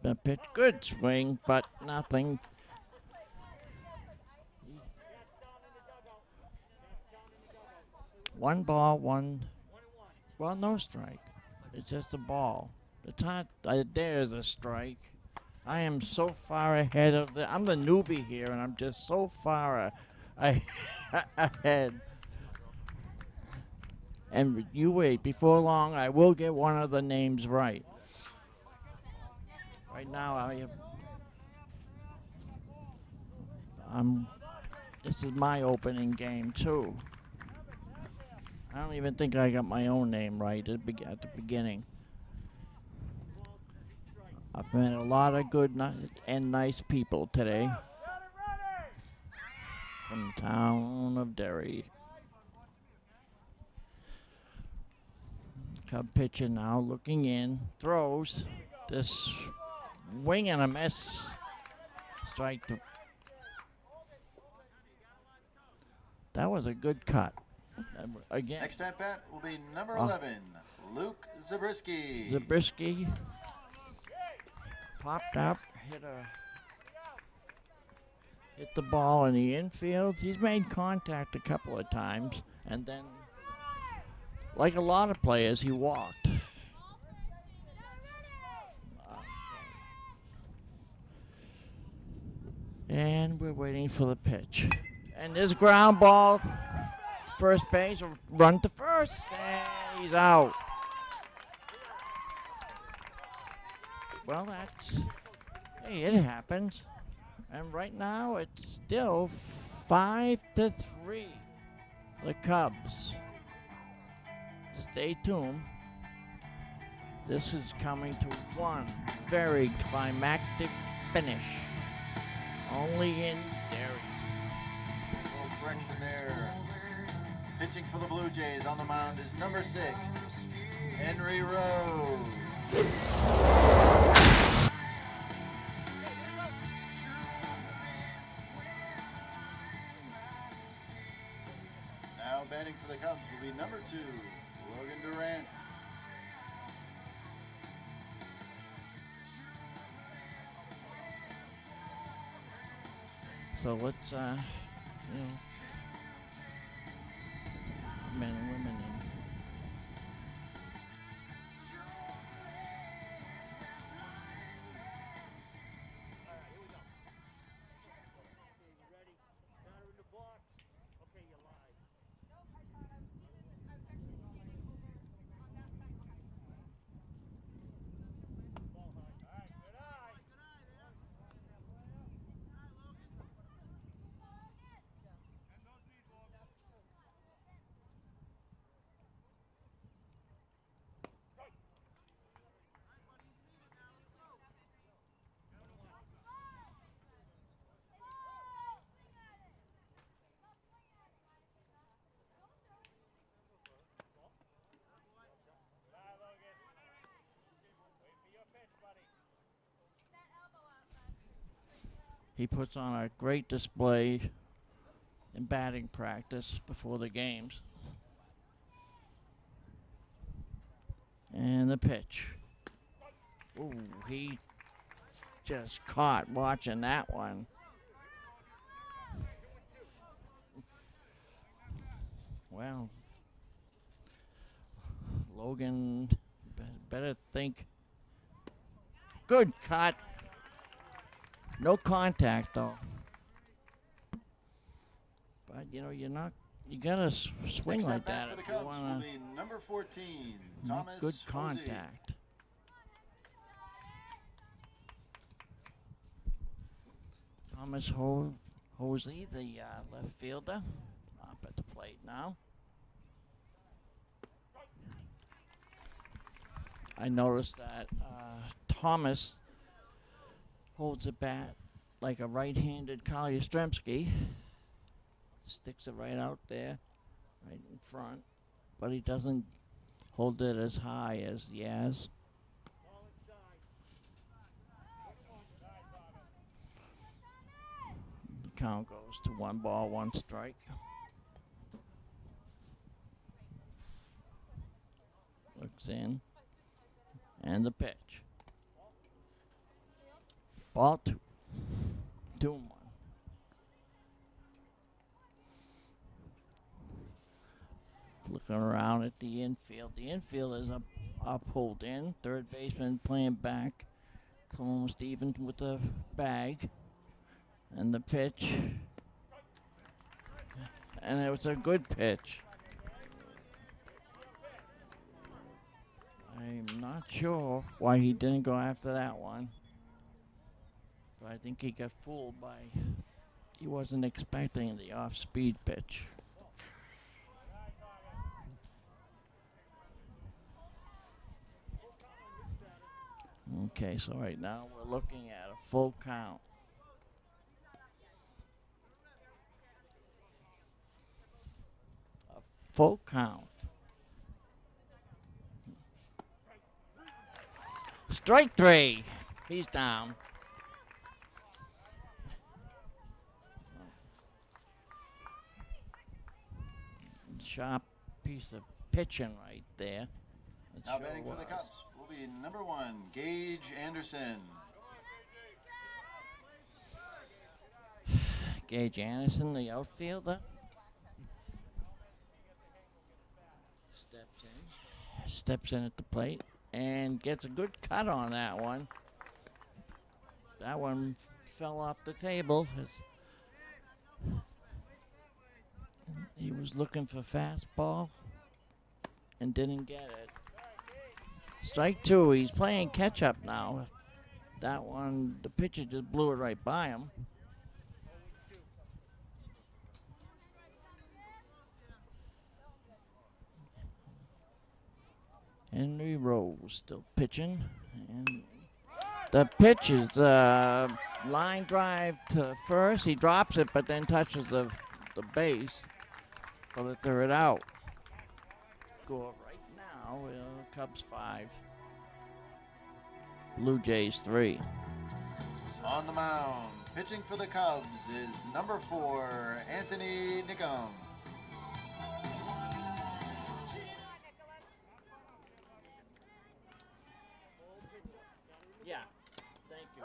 The pitch, good swing, but nothing. One ball, well, no strike. It's just a ball. It's not, there's a strike. I am so far ahead of I'm the newbie here, and I'm just so far ahead. And you wait, before long, I will get one of the names right. Right now, this is my opening game, too. I don't even think I got my own name right at the beginning. I've met a lot of good and nice people today from the town of Derry. Cub pitcher now looking in, throws this swing and a miss. Strike. That was a good cut. Again. Next at bat will be number 11, Luke Zabriskie. Zabriskie popped up, hit the ball in the infield. He's made contact a couple of times, and then, like a lot of players, he walked. And we're waiting for the pitch. And there's a ground ball. First base, run to first, and he's out. Well, hey, it happens. And right now, it's still 5-3, the Cubs. Stay tuned. This is coming to one very climactic finish. Only in Derry. Little correction there. Pitching for the Blue Jays on the mound is number 6, Henry Rose. Now batting for the Cubs will be number 2, Logan Durant. So let's, men and women. he puts on a great display in batting practice before the games. And the pitch. Ooh, he just caught watching that one. Well, Logan better think. Good cut. No contact though. But you know, you gotta swing like that if you wanna number 14, make Thomas good Hosey. contact. Thomas Hosey, the left fielder, up at the plate now. I noticed that Thomas holds a bat like a right-handed Carl Yastrzemski. Sticks it right out there, right in front, but he doesn't hold it as high as Yaz. The count goes to 1 ball, 1 strike. Looks in. And the pitch. Ball 2. 2-1. Looking around at the infield. The infield is up pulled in. Third baseman playing back. It's almost even with the bag. And the pitch. And it was a good pitch. I'm not sure why he didn't go after that one. But I think he got fooled by, he wasn't expecting the off-speed pitch. Okay, so right now we're looking at a full count. A full count. Strike 3. He's down. Sharp piece of pitching right there. Now batting for the Cubs will be number 1, Gage Anderson. Gage Anderson, the outfielder. Steps in at the plate and gets a good cut on that one. That one fell off the table. He was looking for fastball and didn't get it. Strike 2. He's playing catch up now. That one, the pitcher just blew it right by him. Henry Rose still pitching, and the pitch is line drive to first. He drops it, but then touches the base for the third out. Score right now, Cubs 5, Blue Jays 3. On the mound, pitching for the Cubs is number 4, Anthony Nickum. Yeah, thank you.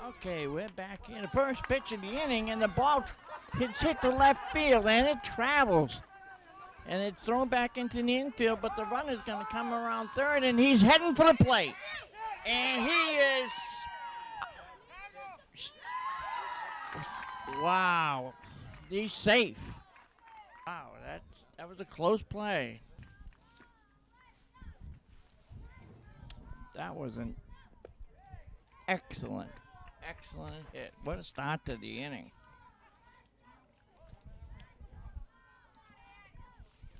Okay, we're back in the first pitch of the inning, and the ball hit the left field, and it travels. And it's thrown back into the infield, but the runner's going to come around third, and he's heading for the plate. And he is... Wow. He's safe. Wow, that was a close play. That was an excellent hit. What a start to the inning.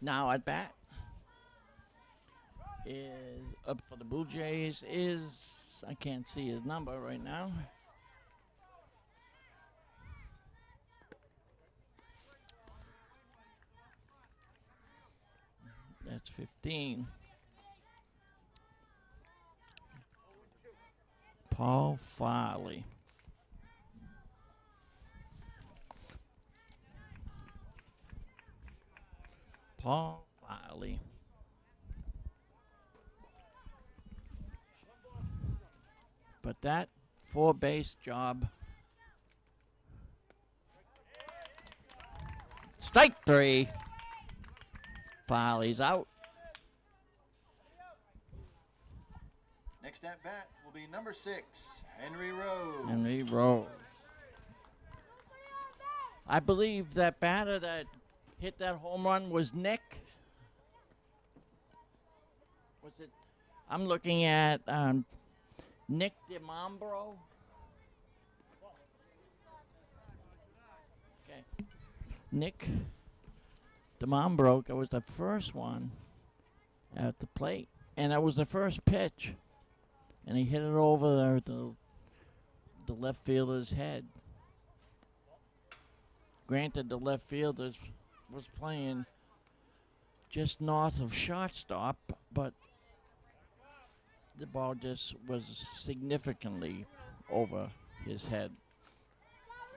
Now at bat is up for the Blue Jays is, I can't see his number right now. That's 15. Paul Farley. Paul Farley. But that four-base job. Strike three. Farley's out. Next at bat will be number 6, Henry Rose. Henry Rose. I believe that batter that hit that home run was Nick. Was it? I'm looking at Nick DiMambro. Okay. Nick DiMambro was the first one at the plate. And that was the first pitch. And he hit it over the left fielder's head. Granted, the left fielder was playing just north of shortstop, but the ball just was significantly over his head.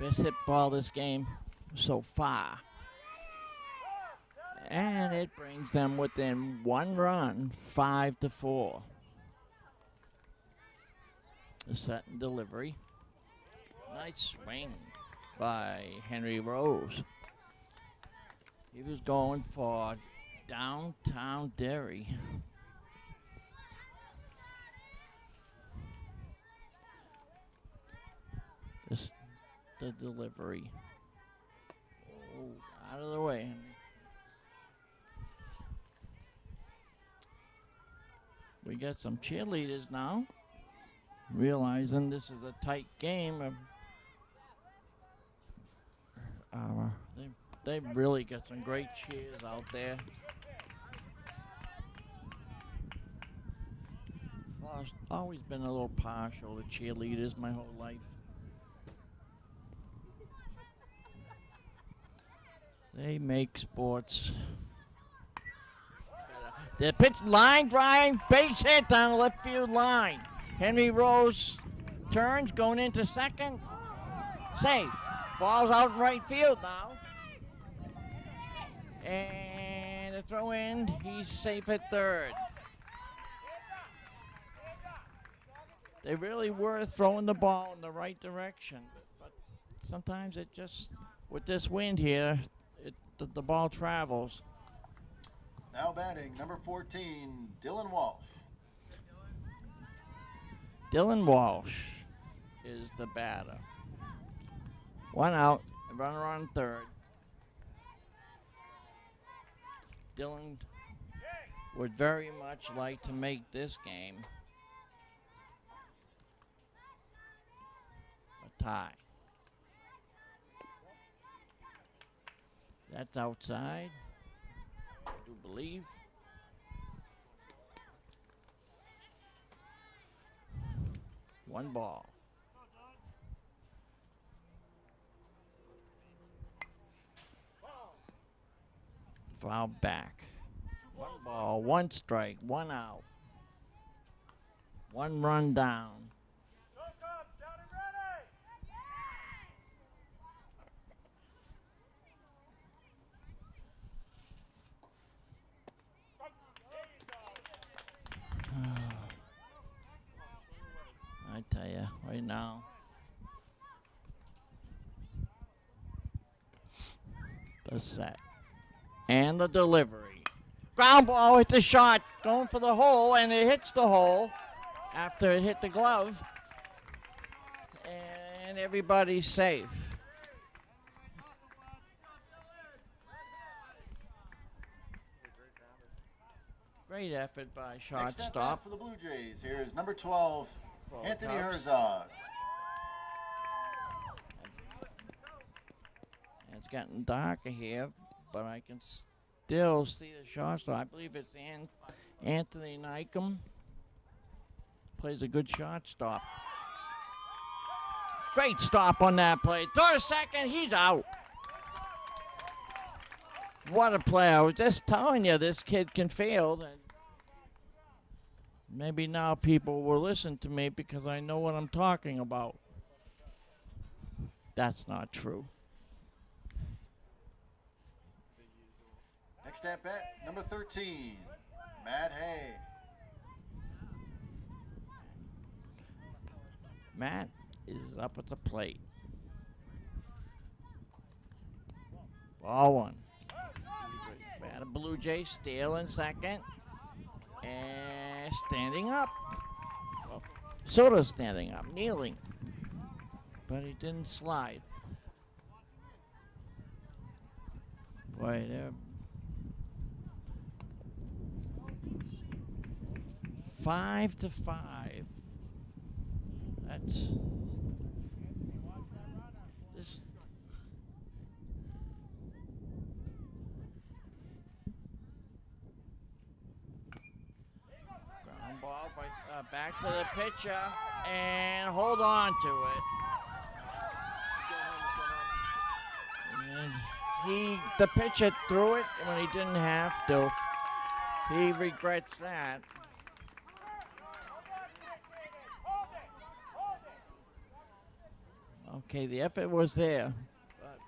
Best hit ball this game so far. And it brings them within one run, 5-4. The set and delivery. Nice swing by Henry Rose. He was going for downtown Derry. This the delivery. Oh, out of the way. We got some cheerleaders now, realizing this is a tight game. They've really got some great cheers out there. Well, I've always been a little partial to cheerleaders my whole life. They make sports. The pitch, line drive, base hit down the left field line. Henry Rose turns, going into second. Safe. Ball's out in right field now. And the throw in, he's safe at third. They really were throwing the ball in the right direction. But sometimes it just, with this wind here, the ball travels. Now batting, number 14, Dylan Walsh. Dylan Walsh is the batter. One out, runner on third. Dylan would very much like to make this game a tie. That's outside, I do believe. One ball. Foul back. One ball, one strike, one out. One run down. I tell you, right now. The set. And the delivery. Ground ball hit the shot, going for the hole, and it hits the hole after it hit the glove. And everybody's safe. Great effort by shortstop. For the Blue Jays, here's number 12, Anthony Cubs. Herzog. It's getting darker here, but I can still see the shortstop. I believe it's Anthony Nykum. Plays a good shortstop. Great stop on that play. Throw to second, he's out. What a play. I was just telling you this kid can field. And maybe now people will listen to me because I know what I'm talking about. That's not true. Next at bat, number 13, Matt Hay. Matt is up at the plate. Ball one. Bad Blue Jay stealing second. And standing up. Well, Soto's standing up, kneeling. But he didn't slide. Boy, they're 5-5. That's this. Ground ball back to the pitcher and hold on to it. And the pitcher threw it when he didn't have to. He regrets that. Okay, the effort was there, but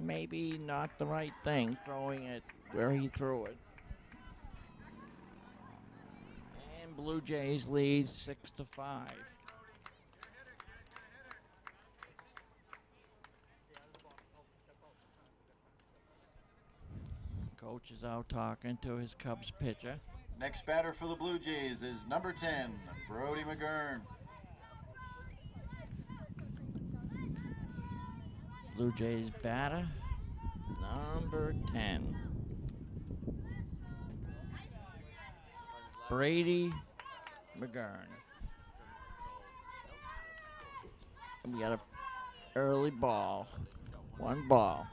maybe not the right thing, throwing it where he threw it. And Blue Jays lead 6-5. Coach is out talking to his Cubs pitcher. Next batter for the Blue Jays is number 10, Brody McGurn. Blue Jays batter, number 10. Brady McGurn. And we got an early ball. One ball.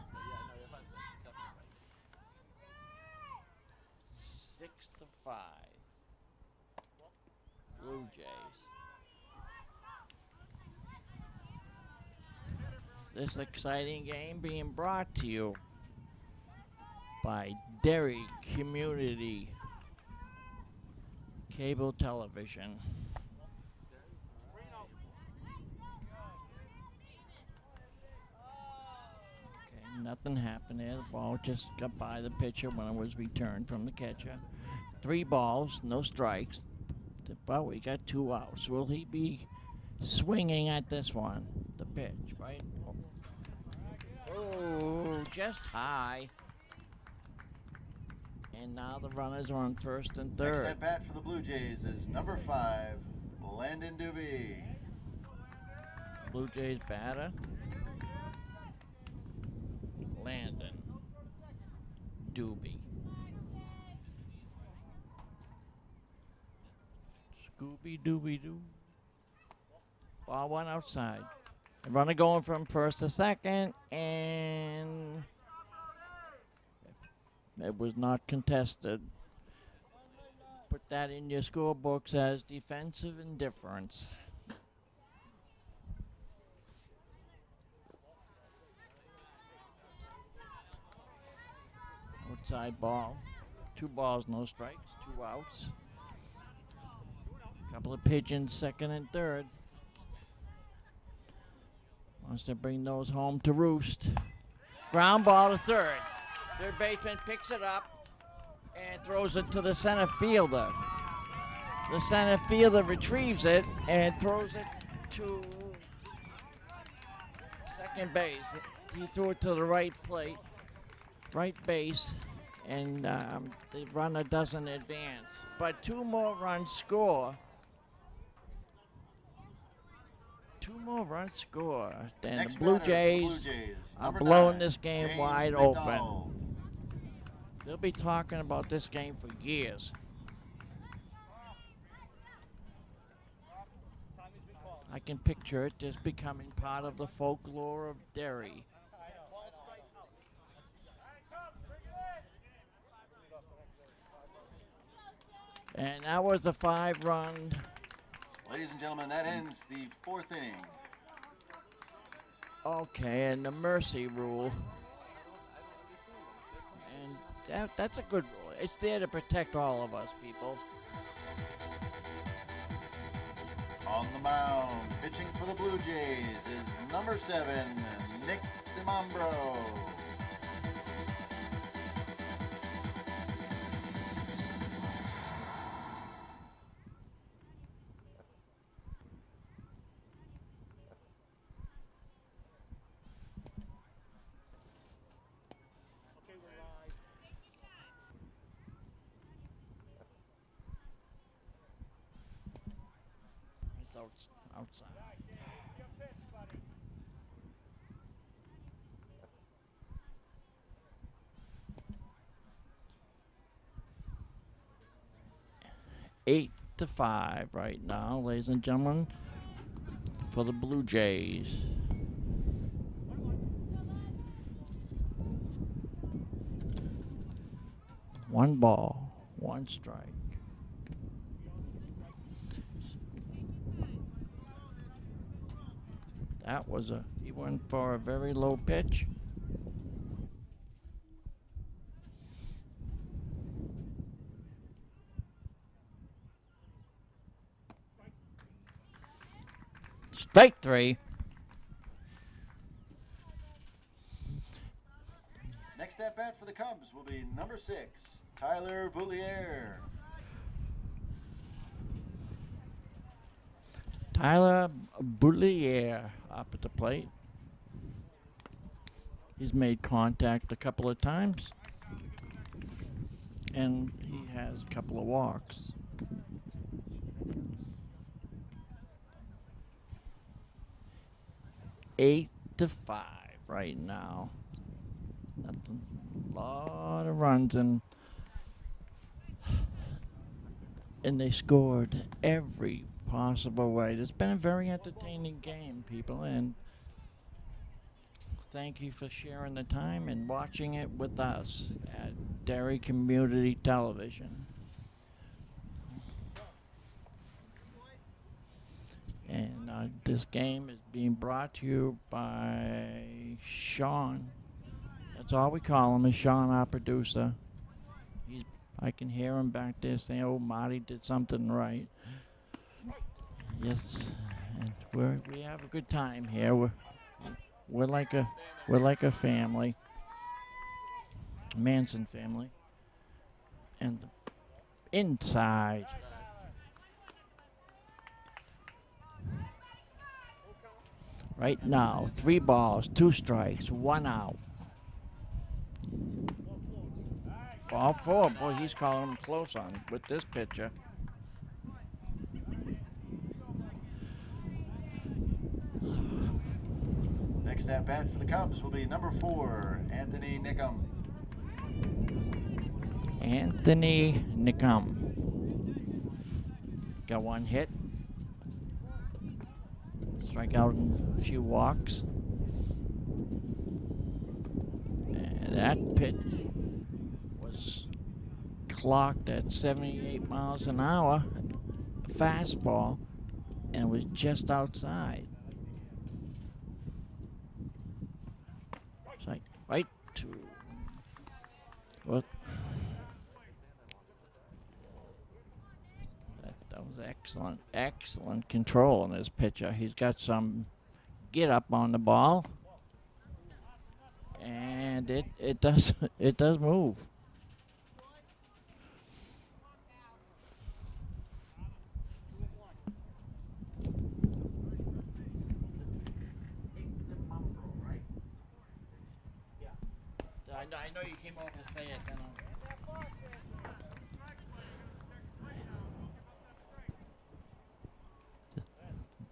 6-5. Blue Jays. This exciting game being brought to you by Derry Community Cable Television. Okay, nothing happened there. The ball just got by the pitcher when it was returned from the catcher. 3 balls, no strikes. But we got 2 outs. Will he be swinging at this one? The pitch, right? Oh, just high. And now the runners are on first and third. Next at bat for the Blue Jays is number 5, Landon Doobie. Blue Jays batter, Landon Doobie. Scooby-Dooby-Doo. Ball one outside. The runner going from first to second, and it was not contested. Put that in your scorebooks as defensive indifference. Outside ball. 2 balls, no strikes, 2 outs. Couple of pigeons, second and third. Wants to bring those home to roost. Ground ball to third. Third baseman picks it up and throws it to the center fielder. The center fielder retrieves it and throws it to second base. He threw it to the right plate, right base, and the runner doesn't advance. But 2 more runs score. 2 more runs score. Then Next the Blue batter, Jays are blowing this game wide open. They'll be talking about this game for years. I can picture it just becoming part of the folklore of Derry. And that was the 5-run. Ladies and gentlemen, that ends the 4th inning. Okay, and the mercy rule. And That's a good rule. It's there to protect all of us, people. On the mound, pitching for the Blue Jays is number 7, Nick DiMambro. It's outside. Eight to 5 right now, ladies and gentlemen, for the Blue Jays. One ball, one strike. That was he went for a very low pitch. Strike 3. Next at bat for the Cubs will be number 6, Tyler Boulier. Tyler Boulier up at the plate. He's made contact a couple of times, and he has a couple of walks. Eight to 5 right now. Nothing, a lot of runs, and they scored every possible way. It's been a very entertaining game, people, and thank you for sharing the time and watching it with us at Derry Community Television. And this game is being brought to you by Sean. That's all we call him, is Sean, our producer. I can hear him back there saying, "Oh, Marty did something right." Yes, and we have a good time here. We're like a family, Manson family. And inside. Right now, 3 balls, 2 strikes, 1 out. Ball 4. Boy, he's calling him close on with this pitcher. Next at bat for the Cubs will be number 4, Anthony Nickum. Anthony Nickum. Got 1 hit. Strike out in a few walks. And that pitch was clocked at 78 miles an hour, fastball, and was just outside. It's like right to what? That was excellent control on this pitcher. He's got some get up on the ball, and it does move. I know you came over to say it. Then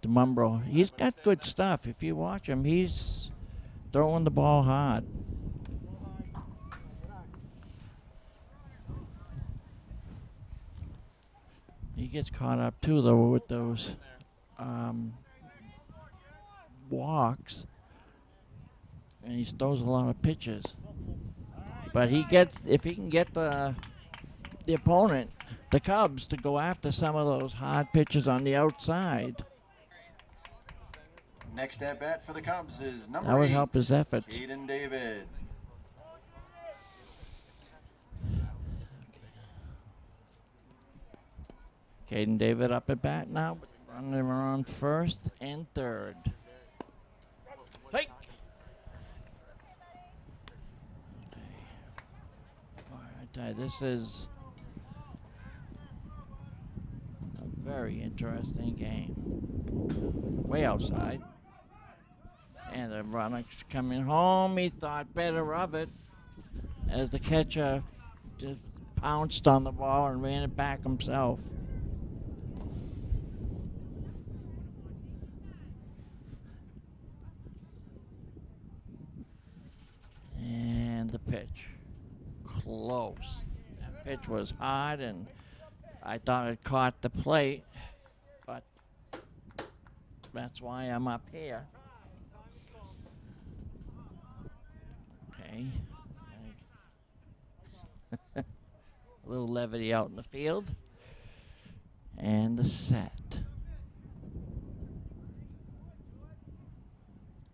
DiMambro, he's got good stuff. If you watch him, he's throwing the ball hard. He gets caught up too, though, with those walks, and he throws a lot of pitches. But if he can get the opponent, the Cubs, to go after some of those hard pitches on the outside, Next at bat for the Cubs is number 8. That would help his efforts. Caden David. Caden David up at bat now, running around first and third. Hey! Boy, I tell you, this is a very interesting game. Way outside. And the runner's coming home. He thought better of it as the catcher just pounced on the ball and ran it back himself. And the pitch. Close. That pitch was hard, and I thought it caught the plate, but that's why I'm up here. Okay. A little levity out in the field. And the set.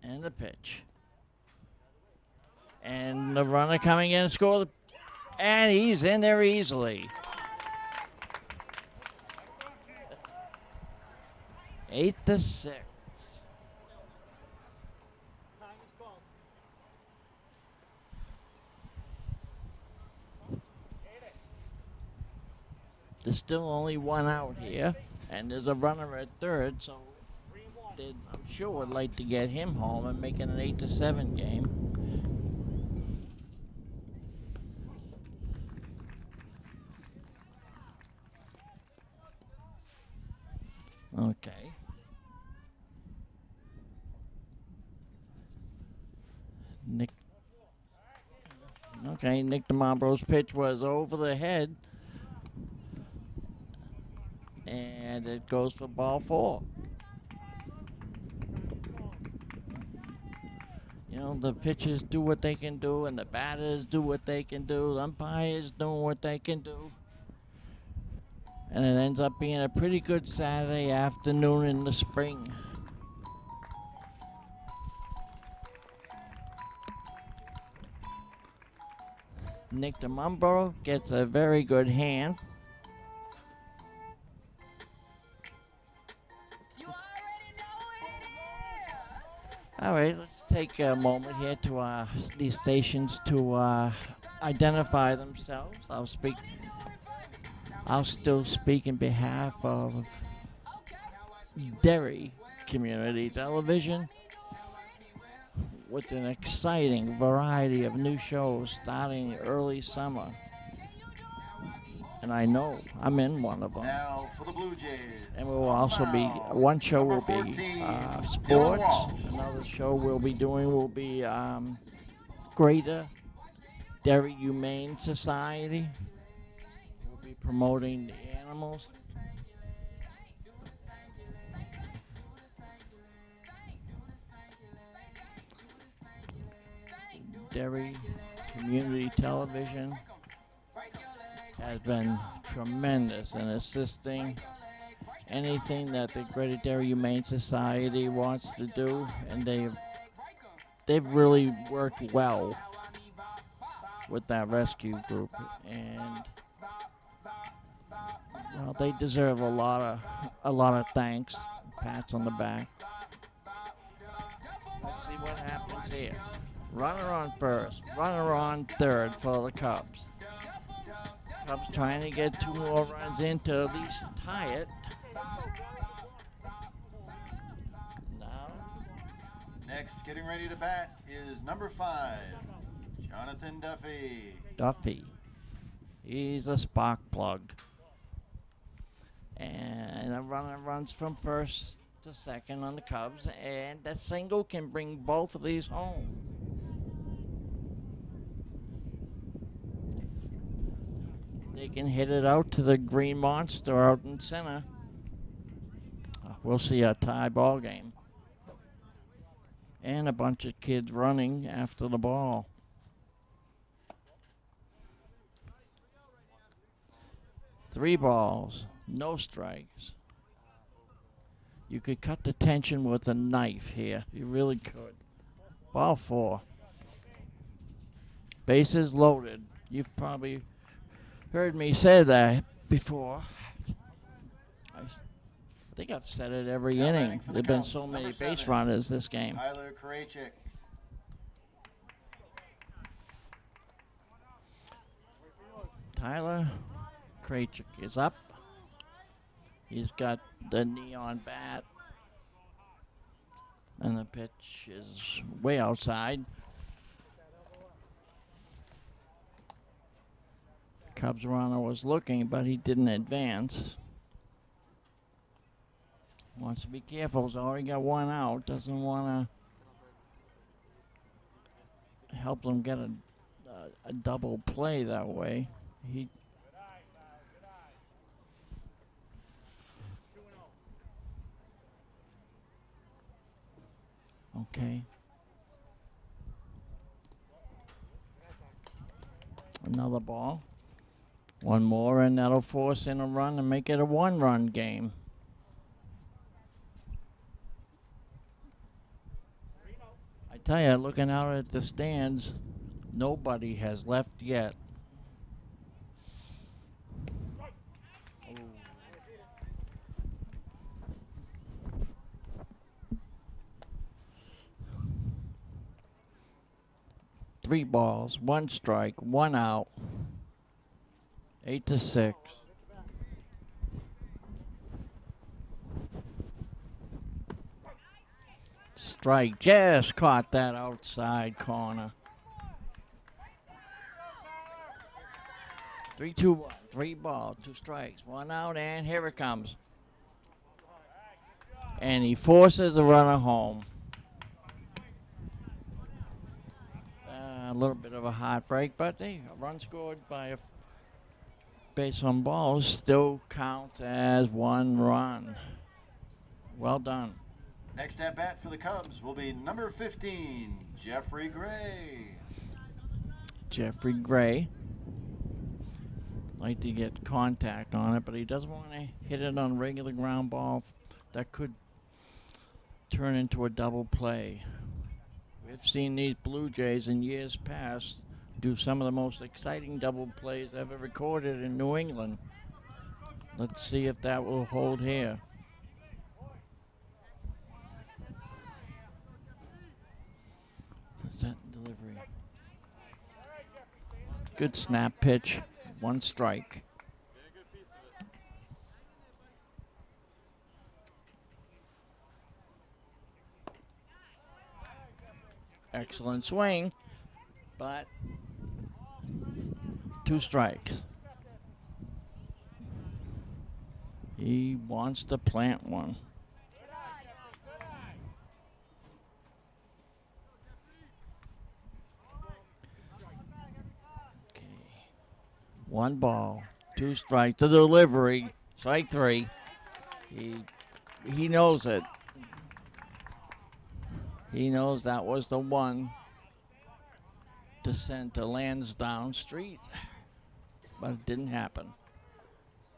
And the pitch. And the runner coming in and scored. And he's in there easily. 8-6. There's still only one out here, and there's a runner at third, so I'm sure would like to get him home and make it an 8-7 game. Okay. Nick DeMambro's pitch was over the head. And it goes for ball 4. You know, the pitchers do what they can do, and the batters do what they can do. The umpires doing what they can do. And it ends up being a pretty good Saturday afternoon in the spring. Nick DeMambro gets a very good hand. All right, let's take a moment here to these stations to identify themselves. I'll still speak in behalf of Derry Community Television with an exciting variety of new shows starting early summer. And I know I'm in one of them. Now for the Blue Jays. And we'll also be, one show will be sports. Another show will be Greater Derry Humane Society. We'll be promoting the animals. Derry Community Television has been tremendous in assisting anything that the Greater Derry Humane Society wants to do, and they've really worked well with that rescue group, and well, they deserve a lot of thanks, pats on the back. Let's see what happens here. Runner on first, runner on third for the Cubs. Cubs trying to get 2 more runs in to at least tie it. Now, next, getting ready to bat is number 5, Jonathan Duffy. Duffy. He's a spark plug. And a runner runs from first to second on the Cubs, and that single can bring both of these home. They can hit it out to the green monster out in center. We'll see a tie ball game. And a bunch of kids running after the ball. Three balls, no strikes. You could cut the tension with a knife here. You really could. Ball 4. Bases loaded. You've probably heard me say that before. I think I've said it every Now inning. batting for the There've been Cubs, so many number base 7, runners this game. Tyler Krejcik. Tyler Krejcik is up. He's got the neon bat. And the pitch is way outside. Cubs runner was looking, but he didn't advance. Wants to be careful. He's already got one out. Doesn't want to help them get a double play that way. Okay. Another ball. One more, and that'll force in a run and make it a one-run game. I tell you, looking out at the stands, nobody has left yet. Three balls, one strike, one out. 8-6. Strike, just caught that outside corner. 3-2-1, 3 balls, 2 strikes, 1 out, and here it comes. And he forces the runner home. A little bit of a heartbreak, but a run scored by a base on balls still counts as 1 run. Well done. Next at bat for the Cubs will be number 15, Jeffrey Gray. Jeffrey Gray. Like to get contact on it, but he doesn't want to hit it on a regular ground ball that could turn into a double play. We've seen these Blue Jays in years past do some of the most exciting double plays ever recorded in New England. Let's see if that will hold here. That's that delivery. Good snap pitch. 1 strike. Excellent swing, but 2 strikes. He wants to plant one. Okay. 1 ball, 2 strikes. The delivery, strike 3. He knows it. He knows that was the one to send to Lansdowne Street, but it didn't happen.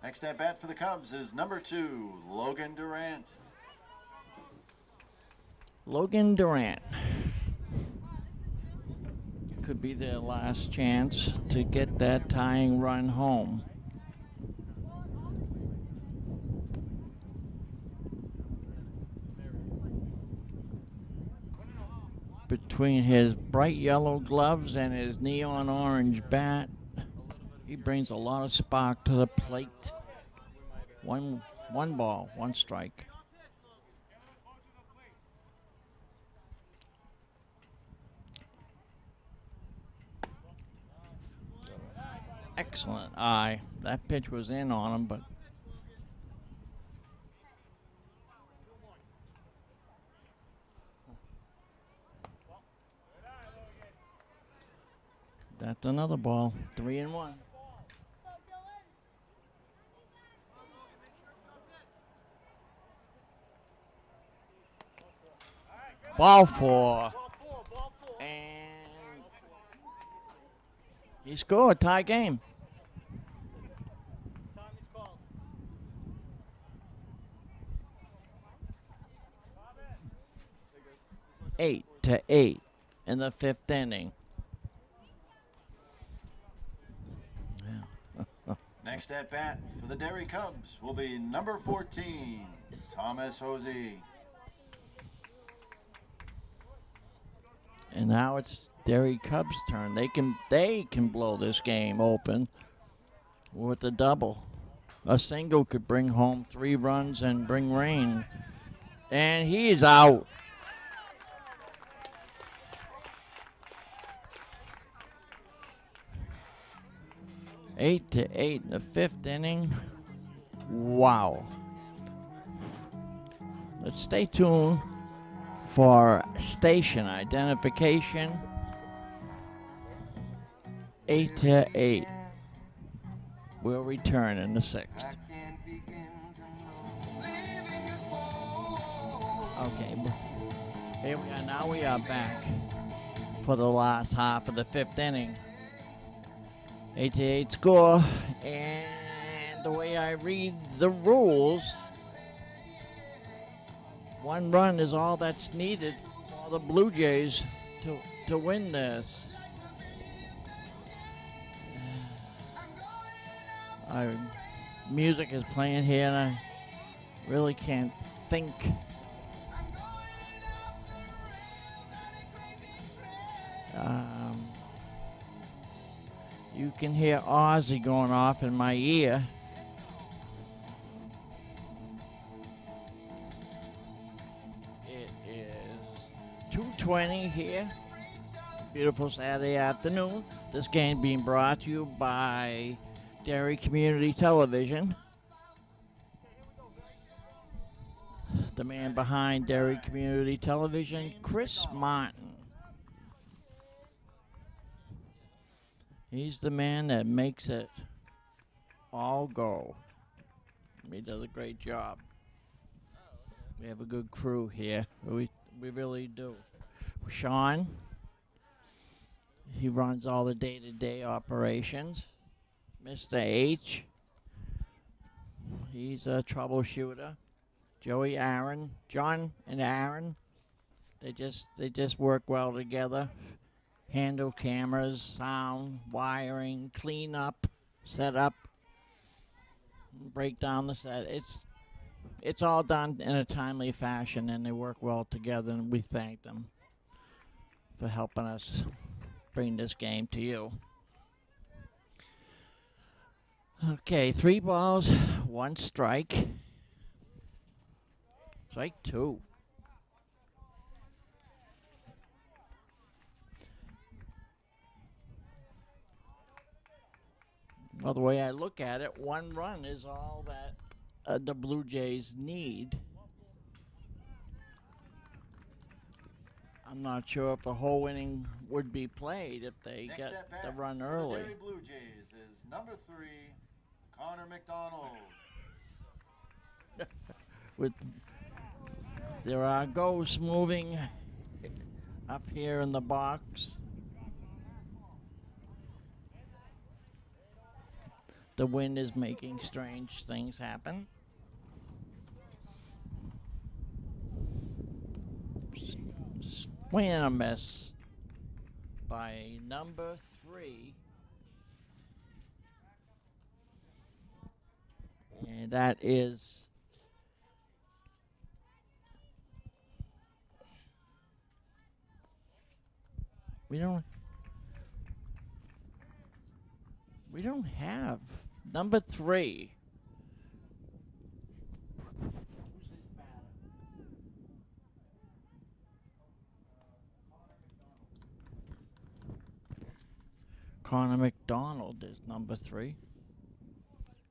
Next at bat for the Cubs is number 2, Logan Durant. Logan Durant. Could be their last chance to get that tying run home. Between his bright yellow gloves and his neon orange bat, he brings a lot of spark to the plate. One ball, 1 strike. Excellent eye. That pitch was in on him, but that's another ball. 3-1. Ball 4. And he scored. Tie game. Eight to 8 in the 5th inning. Next at bat for the Derry Cubs will be number 14, Thomas Hosey. And now it's Derry Cubs' turn. They can blow this game open with a double. A single could bring home 3 runs and bring rain. And he's out. Eight to 8 in the 5th inning. Wow. Let's stay tuned for station identification. 8 to 8. We'll return in the 6th. Okay, here we are. Now we are back for the last half of the 5th inning. 8 to 8 score, and the way I read the rules, 1 run is all that's needed for the Blue Jays to win this. Music is playing here, and I really can't think. You can hear Ozzy going off in my ear. It is 2:20 here. Beautiful Saturday afternoon. This game being brought to you by Derry Community Television. The man behind Derry Community Television, Chris Martin. He's the man that makes it all go. He does a great job. We have a good crew here. We really do. Sean, he runs all the day-to-day operations. Mr. H, he's a troubleshooter. Joey, Aaron, John and Aaron, they just work well together. Handle cameras, sound, wiring, clean up, set up, break down the set. It's all done in a timely fashion, and they work well together, and we thank them for helping us bring this game to you. Okay, 3 balls, 1 strike. Strike 2. Well, the way I look at it, 1 run is all that the Blue Jays need. I'm not sure if a whole inning would be played if they get the run early. The Derry Blue Jays is number 3, Connor McDonald. There are ghosts moving up here in the box. The wind is making strange things happen. Swing and a miss by number 3. And that is we don't have number 3. Who's this batter? Connor McDonald is number 3.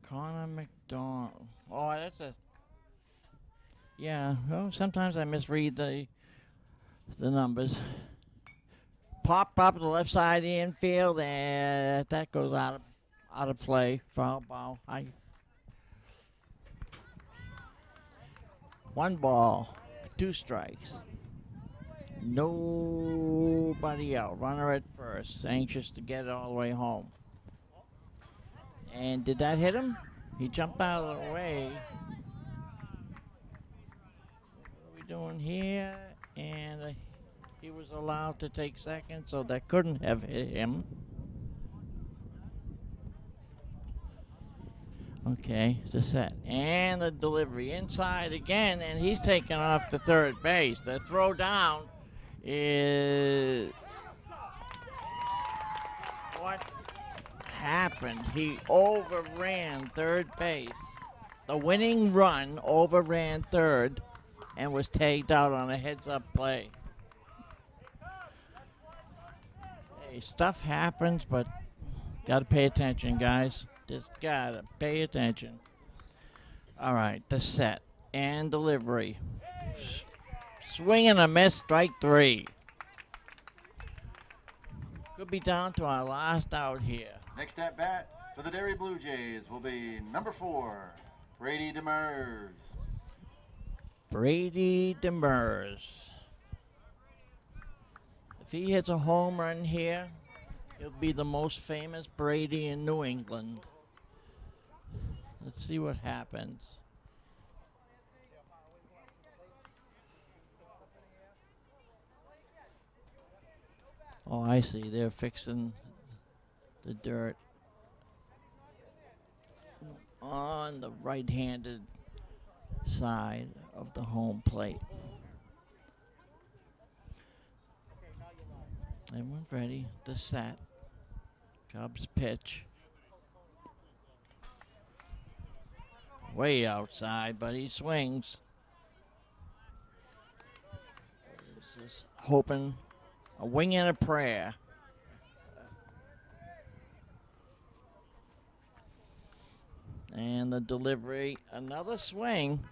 Connor McDonald. Oh, that's a. Yeah. Well, sometimes I misread the numbers. Pop up the left side infield, and that goes out of play. Foul ball. 1 ball, 2 strikes. Nobody out. Runner at first, anxious to get it all the way home. And did that hit him? He jumped out of the way. What are we doing here? And he was allowed to take second, so that couldn't have hit him. Okay, it's a set. And the delivery inside again, and he's taken off to third base. The throw down is... What happened? He overran third base. The winning run overran third and was tagged out on a heads-up play. Hey, stuff happens, but gotta pay attention, guys. Just gotta pay attention. All right, the set and delivery. Swing and a miss, strike three. Could be down to our last out here. Next at bat for the Derry Blue Jays will be number 4, Brady Demers. Brady Demers. If he hits a home run here, he'll be the most famous Brady in New England. Let's see what happens. Oh, I see. They're fixing the dirt on the right-handed side of the home plate. Everyone's ready to set. Cubs pitch. Way outside, but he swings. He's just hoping a wing and a prayer. And the delivery, another swing.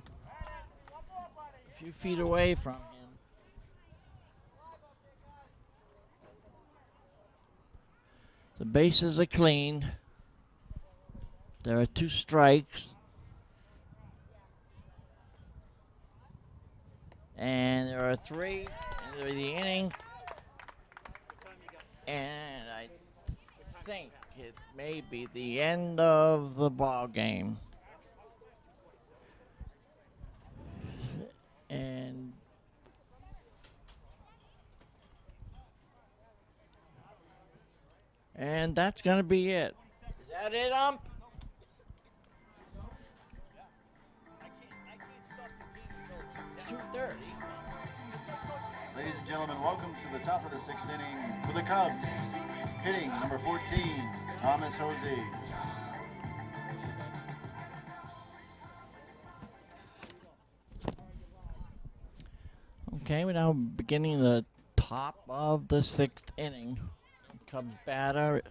A few feet away from him. The bases are clean. There are 2 strikes. And there are 3 in the inning. And I think it may be the end of the ball game. And that's going to be it. Is that it, ump? It's 2:30. Ladies and gentlemen, welcome to the top of the 6th inning for the Cubs. Hitting number 14, Thomas Jose. Okay, we're now beginning the top of the 6th inning. Cubs batter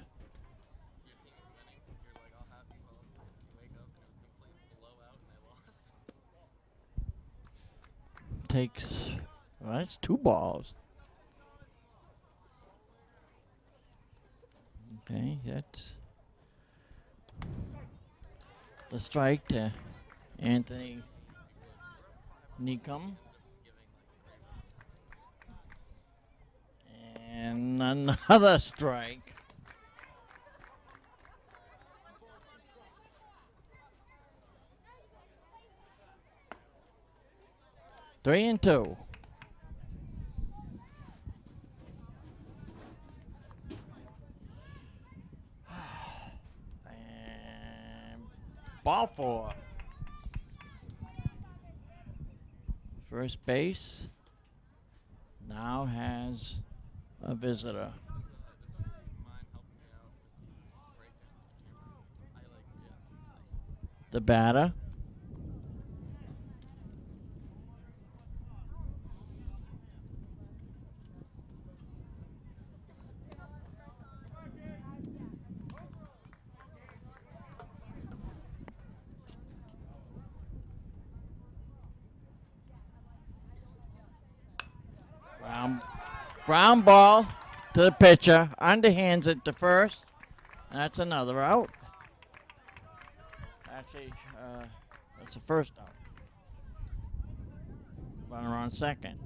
takes, well, that's 2 balls. Okay, that's the strike to Anthony Neecum. And another strike. Three and 2. And ball 4. First base now has a visitor. The batter. Ground ball to the pitcher. Underhands it to first. That's another out. Actually, that's the first out. Runner on second.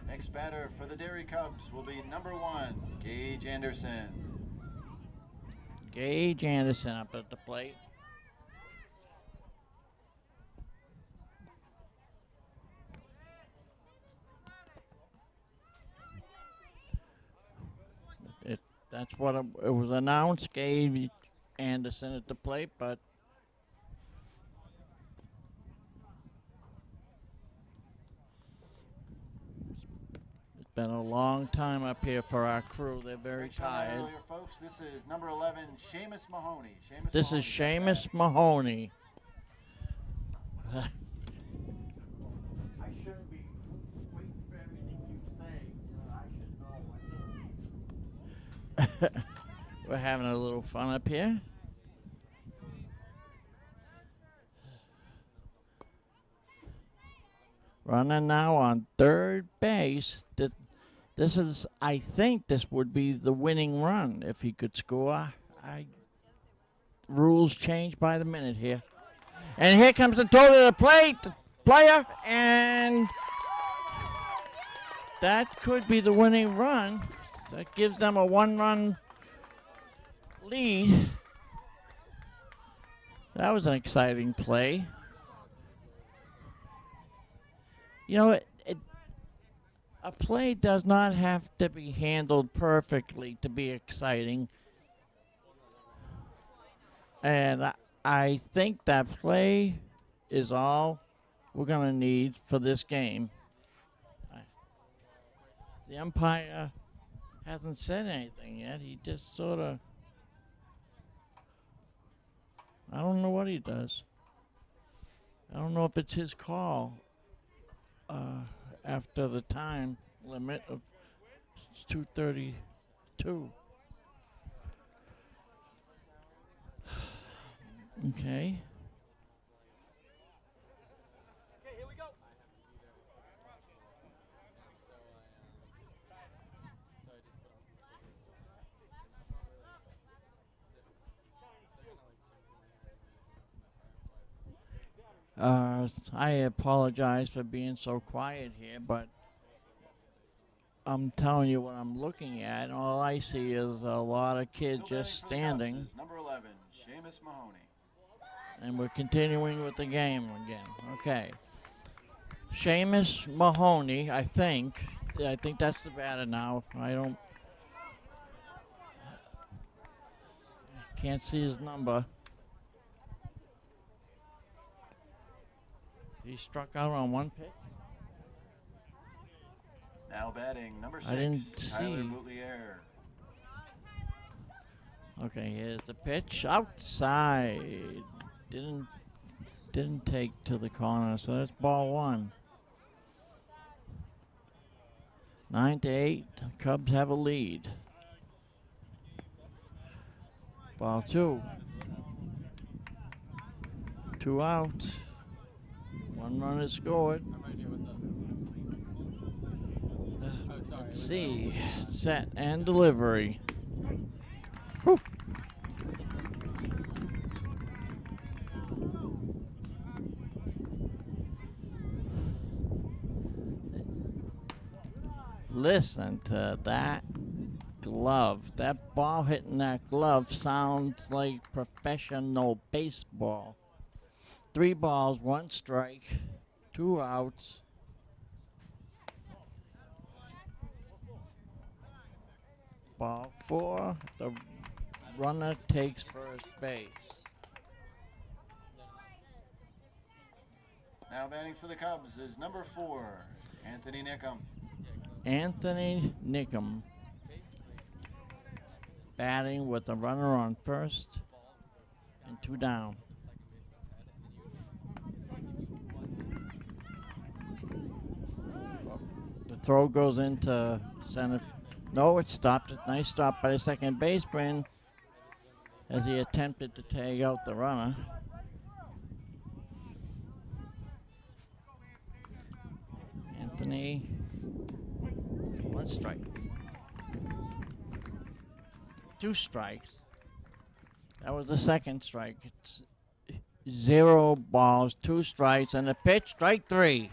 Next batter for the Derry Cubs will be number 1, Gage Anderson. Gage Anderson up at the plate. That's what it was announced. Gage Anderson at the plate, but it's been a long time up here for our crew. They're very tired. Earlier, folks, this is number 11, Seamus Mahoney. This is Seamus Mahoney. I shouldn't be waiting for everything you say. I should know. We're having a little fun up here. Running now on third base. This is, I think this would be the winning run if he could score. Rules change by the minute here. And here comes the toe to the plate, the player, and that could be the winning run. That gives them a 1-run lead. That was an exciting play. You know, a play does not have to be handled perfectly to be exciting. And I think that play is all we're going to need for this game. The umpire hasn't said anything yet. He just sort of, I don't know what he does. I don't know if it's his call after the time limit of 2:32. Okay. Here we go. I apologize for being so quiet here, but I'm telling you what I'm looking at, and all I see is a lot of kids just standing. Number 11, Seamus Mahoney. And we're continuing with the game again. Okay. Seamus Mahoney, I think. Yeah, I think that's the batter now. Can't see his number. He struck out on one pitch. Now batting number 6, I didn't Tyler see. Boutlier. Okay, here's the pitch. Outside. Didn't take to the corner, so that's ball 1. 9-8. Cubs have a lead. Ball 2. 2 out. 1 run is scored. Let's see. Set and delivery. Whew. Listen to that glove. That ball hitting that glove sounds like professional baseball. 3 balls, 1 strike, 2 outs. Ball 4, the runner takes first base. Now batting for the Cubs is number 4, Anthony Nickum. Anthony Nickum batting with a runner on first and 2 down. The throw goes into center. No, it stopped. Nice stop by the second baseman as he attempted to tag out the runner. Anthony, 1 strike. 2 strikes. That was the second strike. It's 0 balls, 2 strikes, and a pitch, strike 3.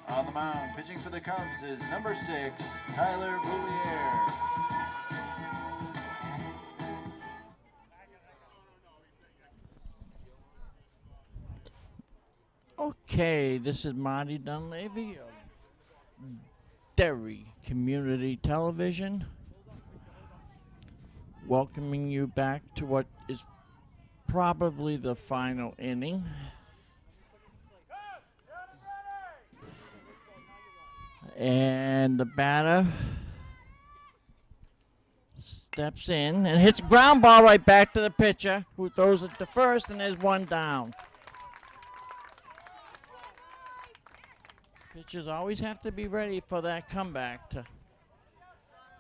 On the mound, pitching for the Cubs is number 6, Tyler Boutlier. Okay, this is Marty Dunleavy of Derry Community Television, welcoming you back to what is probably the final inning. And the batter steps in and hits a ground ball right back to the pitcher, who throws it to first, and there's one down. Pitchers always have to be ready for that comeback to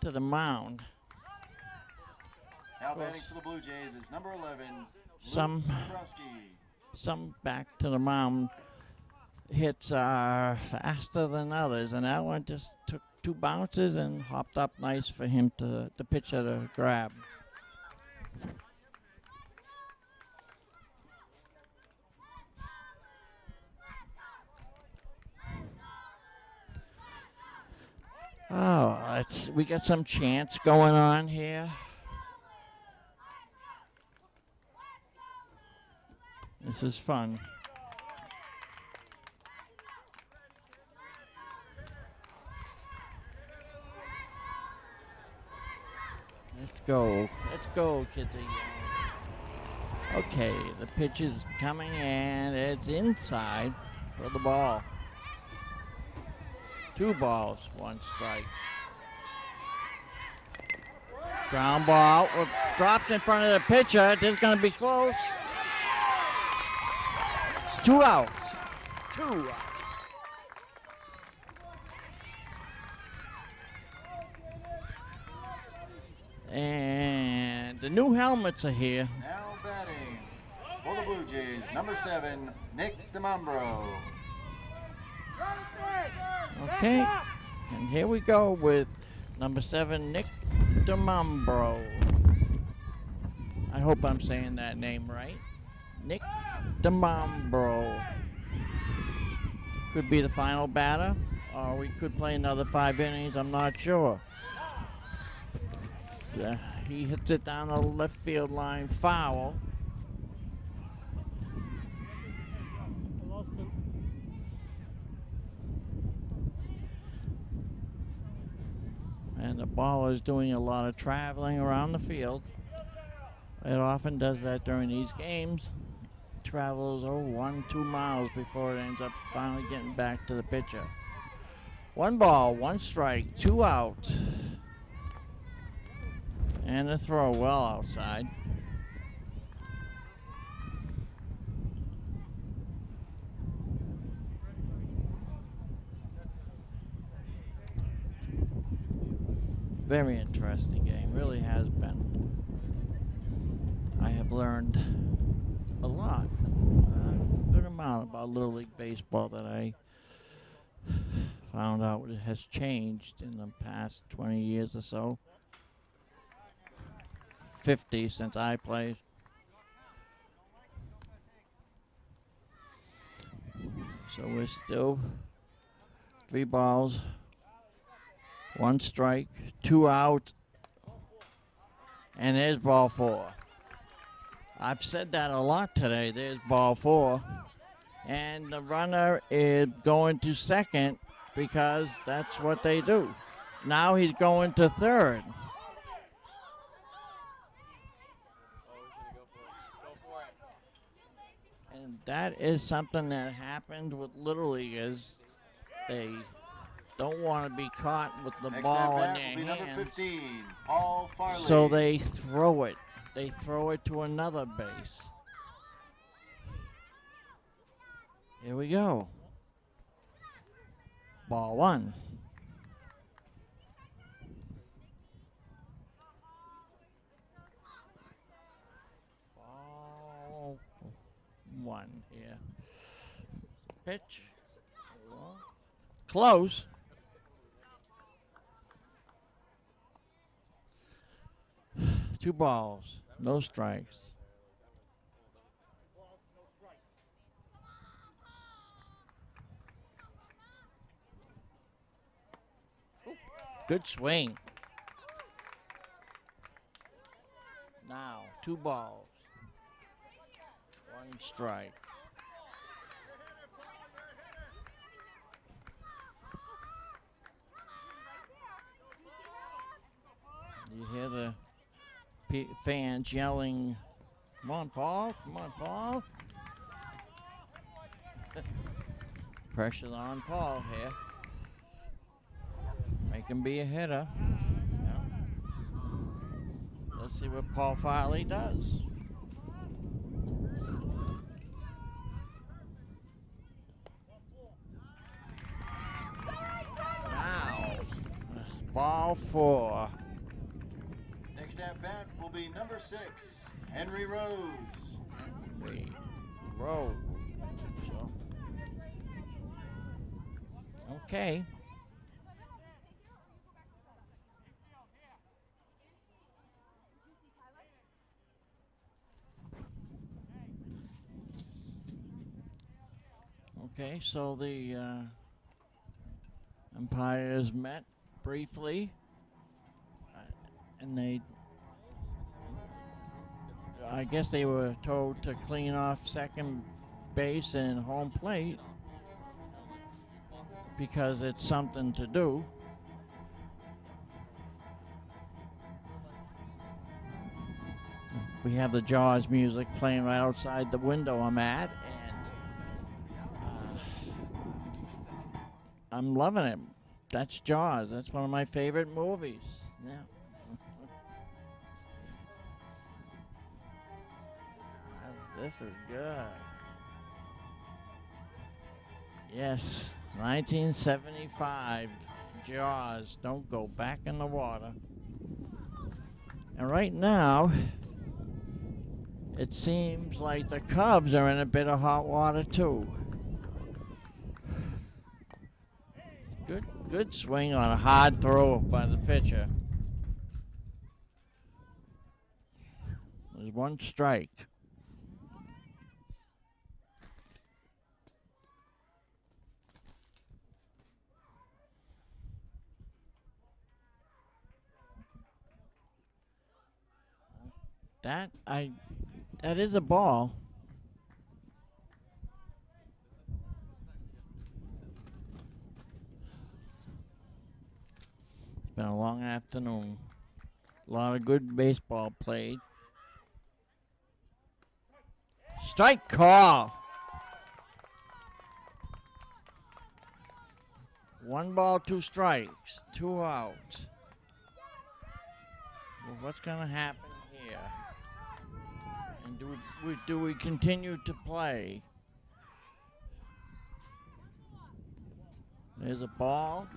the mound. Now batting for the Blue Jays is number 11, Some back to the mound hits are faster than others, and that one just took 2 bounces and hopped up nice for him the pitcher to grab. Oh, we got some chants going on here. This is fun. Let's go, kids. Okay, the pitch is coming and it's inside for the ball. 2 balls, 1 strike. Ground ball dropped in front of the pitcher. This is going to be close. It's 2 outs. 2 outs. And the new helmets are here. Now batting for the Blue Jays, number 7, Nick DeMambro. Okay, and here we go with number 7, Nick DeMambro. I hope I'm saying that name right. Nick DeMambro. Could be the final batter, or we could play another 5 innings, I'm not sure. He hits it down the left field line, foul. And the ball is doing a lot of traveling around the field. It often does that during these games. Travels 1-2 miles before it ends up finally getting back to the pitcher. 1 ball, 1 strike, 2 out. And the throw well outside. Very interesting game, really has been. I have learned a lot, a good amount about Little League Baseball that I found out it has changed in the past 20 years or so. 50 since I played. So we're still 3 balls, 1 strike, 2 out, and there's ball 4. I've said that a lot today. There's ball 4. And the runner is going to second because that's what they do. Now he's going to third. And that is something that happened with Little Leaguers. They don't want to be caught with the ball in their hands. 15, Paul Farley. So they throw it. They throw it to another base. Here we go. Ball 1. Ball 1 here. Pitch. Close. Two balls, no strikes. Good swing. Now, 2 balls, 1 strike. You hear the fans yelling, "Come on, Paul! Come on, Paul!" Pressure's on Paul here. Make him be a hitter. Yeah. Let's see what Paul Farley does. Now, ball 4. Next at bat will be number 6, Henry Rose. Henry Rose. So, okay. Okay, so the umpires met briefly, and I guess they were told to clean off second base and home plate because it's something to do. We have the Jaws music playing right outside the window I'm at, and I'm loving it. That's Jaws. That's one of my favorite movies. Yeah. This is good. Yes, 1975 Jaws. Don't go back in the water. And right now, it seems like the Cubs are in a bit of hot water too. Good swing on a hard throw by the pitcher. There's one strike. That is a ball. It's been a long afternoon. A lot of good baseball played. Strike call. 1 ball, 2 strikes, 2 outs. Well, what's going to happen here? And do we continue to play? There's a ball.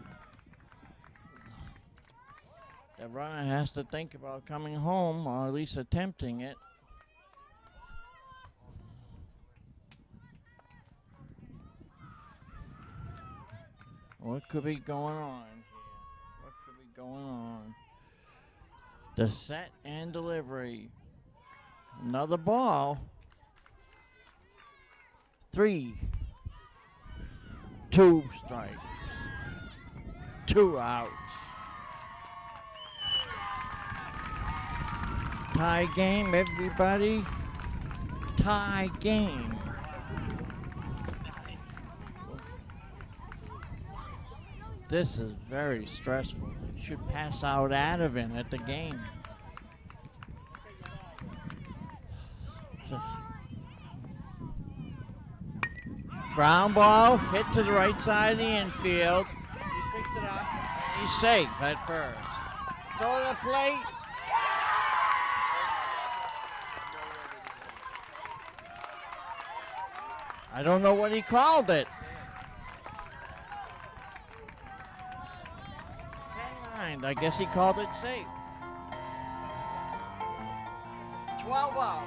The runner has to think about coming home, or at least attempting it. What could be going on here? What could be going on? The set and delivery. Another ball. 3. 2 strikes. 2 outs. Tie game, everybody. Tie game. This is very stressful. You should pass out Ativan at the game. Ground ball hit to the right side of the infield. He picks it up and he's safe at first. Throw to the plate. I don't know what he called it. 10-9. I guess he called it safe. 12 out.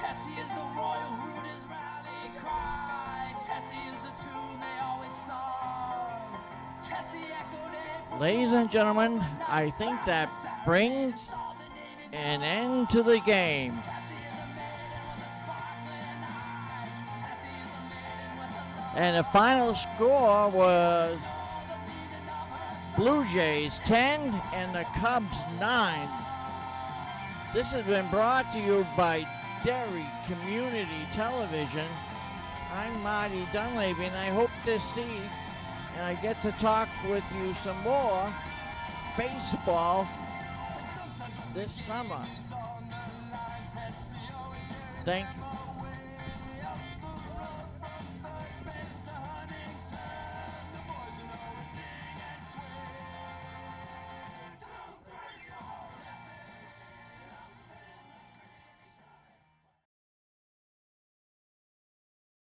Tessie is the royal Rooters rally cry. Tessie is the tune they always sung. Tessie echoed it. Ladies and gentlemen, I think that brings an end to the game. And the final score was Blue Jays 10 and the Cubs 9. This has been brought to you by Derry Community Television. I'm Marty Dunleavy, and I hope to see and I get to talk with you some more baseball this summer. Thank